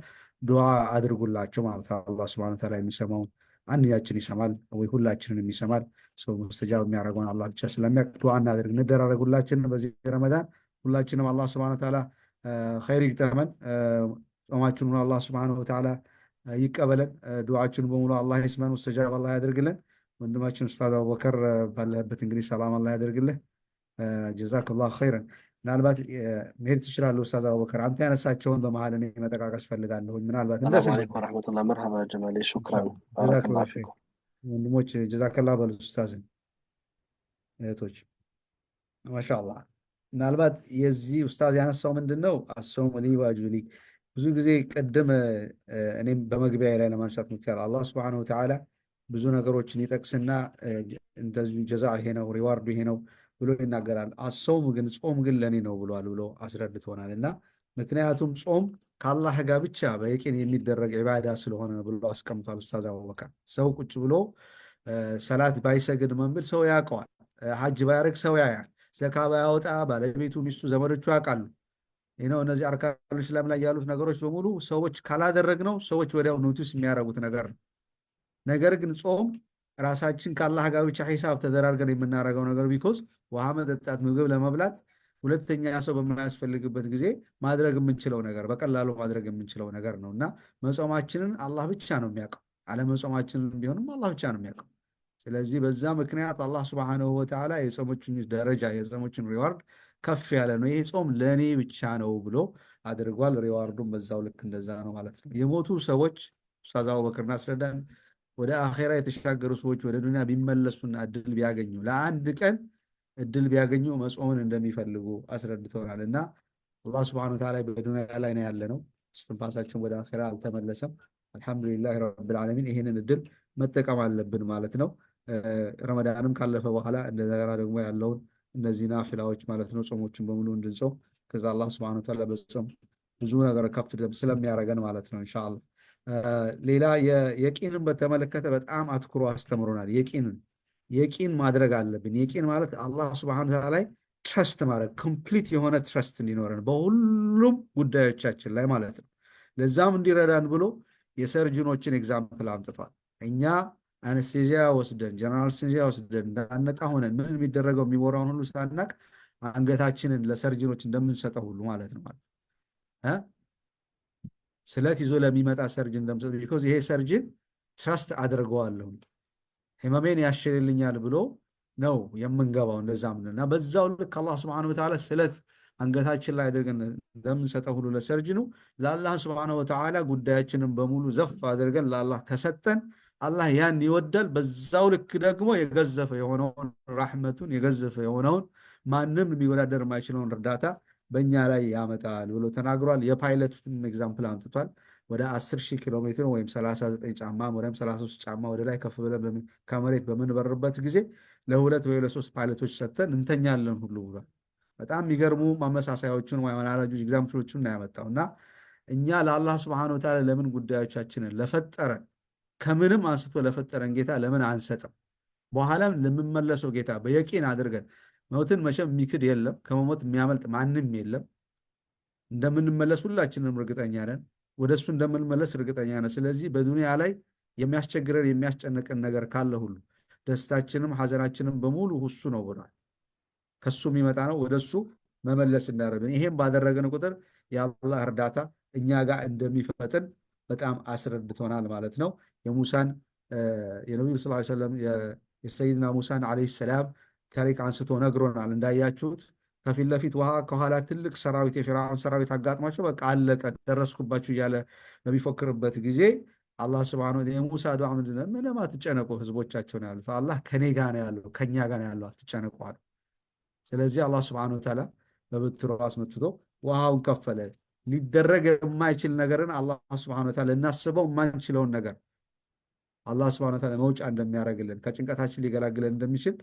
ዱዓ አድርጉላቸው ማለት ነው። አላህ ሱብሓነሁ ወተዓላ የሚሰማውን አንያችን ይሰማል ወይ ሁላችንን ይሰማል። ሰው ሙስተጃብ የሚያደርገውን አላህ ብቻ ስለሚያውቅ ዱዓ እናድርግ፣ እንደራረጉላችን በዚህ ረመዳን ሁላችንም አላህ ሱብሓነሁ ወተዓላ ኸይር ይግጠመን። ጾማችንን አላህ ሱብሓነሁ ወተዓላ ይቀበለን። ዱዓችን በሙሉ አላህ ይስማን፣ ሙስተጃብ አላህ ያደርግልን። ወንድማችን ኡስታዝ አቡበከር ባለህበት እንግዲህ ሰላም አላህ ያደርግልህ። ጀዛከላሁ ኸይረን። ምናልባት መሄድ ትችላለህ ኡስታዝ አቡበከር። አንተ ያነሳቸውን በመሀል እኔ መጠቃቀስ ፈልጋለሁ። ምናልባት ሰላም አለይኩም ወራህመቱላህ። መርሐባ ጀማሌ ሹክራን ባረከላሁ ፊኩም። ወንድሞች ጀዛከላህ በሉት ኡስታዝን፣ እህቶች ማሻአላህ። ምናልባት የዚህ ኡስታዝ ያነሳው ምንድን ነው አሰውሙ ሊ ወአጅሉ ሊ ብዙ ጊዜ ቅድም እኔም በመግቢያ ላይ ለማንሳት ምክር አላህ ሱብሓነሁ ወተዓላ ብዙ ነገሮችን ይጠቅስና እንደዚሁ ጀዛ ይሄ ነው ሪዋርዱ ይሄ ነው ብሎ ይናገራል። አሰውም ግን ጾም ግን ለኔ ነው ብሏል ብሎ አስረድቶናል። እና ምክንያቱም ጾም ከአላህ ጋር ብቻ በየቂን የሚደረግ ዒባዳ ስለሆነ ብሎ አስቀምጧል ኡስታዝ አቡበከር። ሰው ቁጭ ብሎ ሰላት ባይሰግድ መንብል ሰው ያውቀዋል፣ ሐጅ ባያደርግ ሰው ያያል፣ ዘካ ባያወጣ ባለቤቱ፣ ሚስቱ፣ ዘመዶቹ ያውቃሉ። እነዚህ አርካኑል ኢስላም ላይ ያሉት ነገሮች በሙሉ ሰዎች ካላደረግነው ሰዎች ወዲያው ኖቲስ የሚያደርጉት ነገር ነው። ነገር ግን ጾም ራሳችን ከአላህ ጋር ብቻ ሂሳብ ተደራርገን የምናደርገው ነገር ቢኮዝ ውሃ መጠጣት፣ ምግብ ለመብላት ሁለተኛ ሰው በማያስፈልግበት ጊዜ ማድረግ የምንችለው ነገር በቀላሉ ማድረግ የምንችለው ነገር ነው እና መጾማችንን አላህ ብቻ ነው የሚያውቀው። አለመጾማችንን ቢሆንም አላህ ብቻ ነው የሚያውቀው። ስለዚህ በዛ ምክንያት አላህ ሱብሓነሁ ወተዓላ የጾሞችን ደረጃ የጾሞችን ሪዋርድ ከፍ ያለ ነው። ይሄ ጾም ለእኔ ብቻ ነው ብሎ አድርጓል። ሪዋርዱም በዛው ልክ እንደዛ ነው ማለት ነው። የሞቱ ሰዎች ኡስታዝ አቡበከር አስረዳን፣ ወደ አኼራ የተሻገሩ ሰዎች ወደ ዱንያ ቢመለሱና እድል ቢያገኙ ለአንድ ቀን እድል ቢያገኙ መጾምን እንደሚፈልጉ አስረድተውናል። እና አላህ ሱብሓነሁ ወተዓላ በዱንያ ላይ ነው ያለ ነው። እስትንፋሳችን ወደ አኼራ አልተመለሰም። አልሐምዱሊላህ ረብል ዓለሚን። ይህንን እድል መጠቀም አለብን ማለት ነው። ረመዳንም ካለፈ በኋላ እንደገና ደግሞ ያለውን እነዚህ ናፊላዎች ማለት ነው ጾሞችን በሙሉ እንድንጾም ከዛ አላህ ሱብሓነሁ ወተዓላ በጾም ብዙ ነገር ከፍ ስለሚያደርገን ማለት ነው ኢንሻአላህ። ሌላ የቂንን በተመለከተ በጣም አትኩሮ አስተምሮናል። የቂን ማድረግ አለብን። የቂን ማለት አላህ ሱብሓነሁ ወተዓላ ላይ ትረስት ማድረግ፣ ኮምፕሊት የሆነ ትረስት እንዲኖረን በሁሉም ጉዳዮቻችን ላይ ማለት ነው። ለዛም እንዲረዳን ብሎ የሰርጅኖችን ኤግዛምፕል አምጥቷል። እኛ አነስቴዚያ ወስደን ጀነራል አነስቴዚያ ወስደን እንዳነቃ ሆነን ምን የሚደረገው የሚወራውን ሁሉ ሳናቅ አንገታችንን ለሰርጅኖች እንደምንሰጠው ሁሉ ማለት ነው ስለት ይዞ ለሚመጣ ሰርጅን እንደምሰጠው ቢኮዝ ይሄ ሰርጅን ትረስት አድርገዋለሁ ህመሜን ያሽልልኛል ብሎ ነው የምንገባው። እንደዛም እና በዛው ልክ አላህ ሱብሓነሁ ወተዓላ ስለት አንገታችን ላይ አድርገን እንደምንሰጠው ሁሉ ለሰርጅኑ ለአላህ ሱብሓነሁ ወተዓላ ጉዳያችንን በሙሉ ዘፍ አድርገን ለአላህ ከሰጠን አላህ ያን ይወዳል። በዛው ልክ ደግሞ የገዘፈ የሆነውን ራሕመቱን የገዘፈ የሆነውን ማንም የሚወዳደር የማይችለውን እርዳታ በእኛ ላይ ያመጣል ብሎ ተናግሯል። የፓይለቱን ኤግዛምፕል አንጥቷል። ወደ 10,000 ኪሎ ሜትር ወይም 39 ጫማ ወይም 33 ጫማ ወደ ላይ ከፍ ብለን ከመሬት በምንበርበት ጊዜ ለ2 ወይ ለ3 ፓይለቶች ሰጥተን እንተኛለን ሁሉ ብሏል። በጣም የሚገርሙ ማመሳሳያዎችን ወይም አናሎጂ ኤግዛምፕሎችን ነው ያመጣው እና እኛ ለአላህ ስብሐነሁ ወተዓላ ለምን ጉዳዮቻችንን ለፈጠረን ከምንም አንስቶ ለፈጠረን ጌታ ለምን አንሰጥም? በኋላም ለምመለሰው ጌታ በየቂን አድርገን ሞትን መቼም የሚክድ የለም፣ ከመሞት የሚያመልጥ ማንም የለም። እንደምንመለስ ሁላችንም እርግጠኛ ነን። ወደ እሱ እንደምንመለስ እርግጠኛ ነን። ስለዚህ በዱንያ ላይ የሚያስቸግረን የሚያስጨንቀን ነገር ካለ ሁሉ ደስታችንም ሐዘናችንም በሙሉ እሱ ነው ብሏል። ከሱ የሚመጣ ነው። ወደ እሱ መመለስ እንዳደረግን ይሄም ባደረገን ቁጥር የአላህ እርዳታ እኛ ጋር እንደሚፈጥን በጣም አስረድቶናል ማለት ነው። የሙሳን የነቢዩ ስ ሰለም የሰይድና ሙሳን ዓለይሂ ሰላም ታሪክ አንስቶ ነግሮናል። እንዳያችሁት ከፊት ለፊት ውሃ፣ ከኋላ ትልቅ ሰራዊት የፊርዓውን ሰራዊት አጋጥሟቸው በቃ አለቀ ደረስኩባችሁ እያለ በሚፎክርበት ጊዜ አላህ ስብሐነ ወተዓላ የሙሳ ዱዓ ምንድን ነው? ምንም አትጨነቁ፣ ህዝቦቻቸው ነው ያሉት። አላህ ከኔ ጋር ነው ያለው፣ ከኛ ጋር ነው ያለው፣ አትጨነቁ አሉ። ስለዚህ አላህ ስብሐነ ወተዓላ በብትሩ አስመትቶ ውሃውን ከፈለ። ሊደረግ የማይችል ነገርን አላህ ስብሐነ ወተዓላ እናስበው የማንችለውን ነገር አላህ ስብሐነ ወተዓላ መውጫ እንደሚያደርግልን ከጭንቀታችን ሊገላግለን እንደሚችል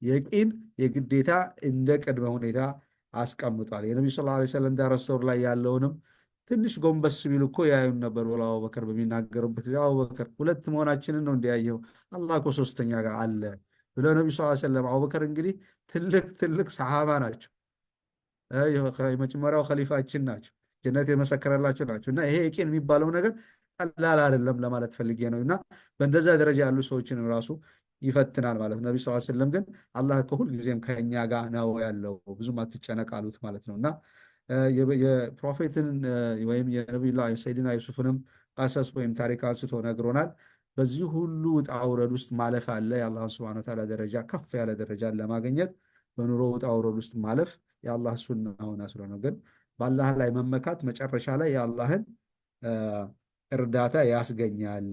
የቂን የግዴታ እንደ ቅድመ ሁኔታ አስቀምጧል። የነቢዩ ሰለላሁ ዐለይሂ ወሰለም ዳረሰውር ላይ ያለውንም ትንሽ ጎንበስ ቢሉ እኮ ያዩን ነበር ብሎ አቡበከር በሚናገሩበት ጊዜ አቡበከር ሁለት መሆናችንን ነው እንዲያየው አላህ እኮ ሶስተኛ ጋር አለ ብለው ነቢዩ ሰለላሁ ዐለይሂ ወሰለም አቡበከር እንግዲህ ትልቅ ሰሃባ ናቸው። የመጀመሪያው ኸሊፋችን ናቸው። ጀነት የመሰከረላቸው ናቸው። እና ይሄ የቂን የሚባለው ነገር ቀላል አይደለም ለማለት ፈልጌ ነው። እና በእንደዛ ደረጃ ያሉ ሰዎችን ራሱ ይፈትናል ማለት ነው። ነቢ ስ ስለም ግን አላህ ከሁል ጊዜም ከእኛ ጋር ነው ያለው፣ ብዙም አትጨነቅ አሉት ማለት ነው። እና የፕሮፌትን ወይም የነቢዩላህ ሰይድና ዩሱፍንም ቀሰስ ወይም ታሪክ አንስቶ ነግሮናል። በዚህ ሁሉ ውጣ ውረድ ውስጥ ማለፍ አለ። የአላህን ሱብሓነሁ ወተዓላ ደረጃ ከፍ ያለ ደረጃን ለማግኘት በኑሮ ውጣ ውረድ ውስጥ ማለፍ የአላህ ሱና ሆነ ስለሆነ ግን በአላህ ላይ መመካት መጨረሻ ላይ የአላህን እርዳታ ያስገኛል።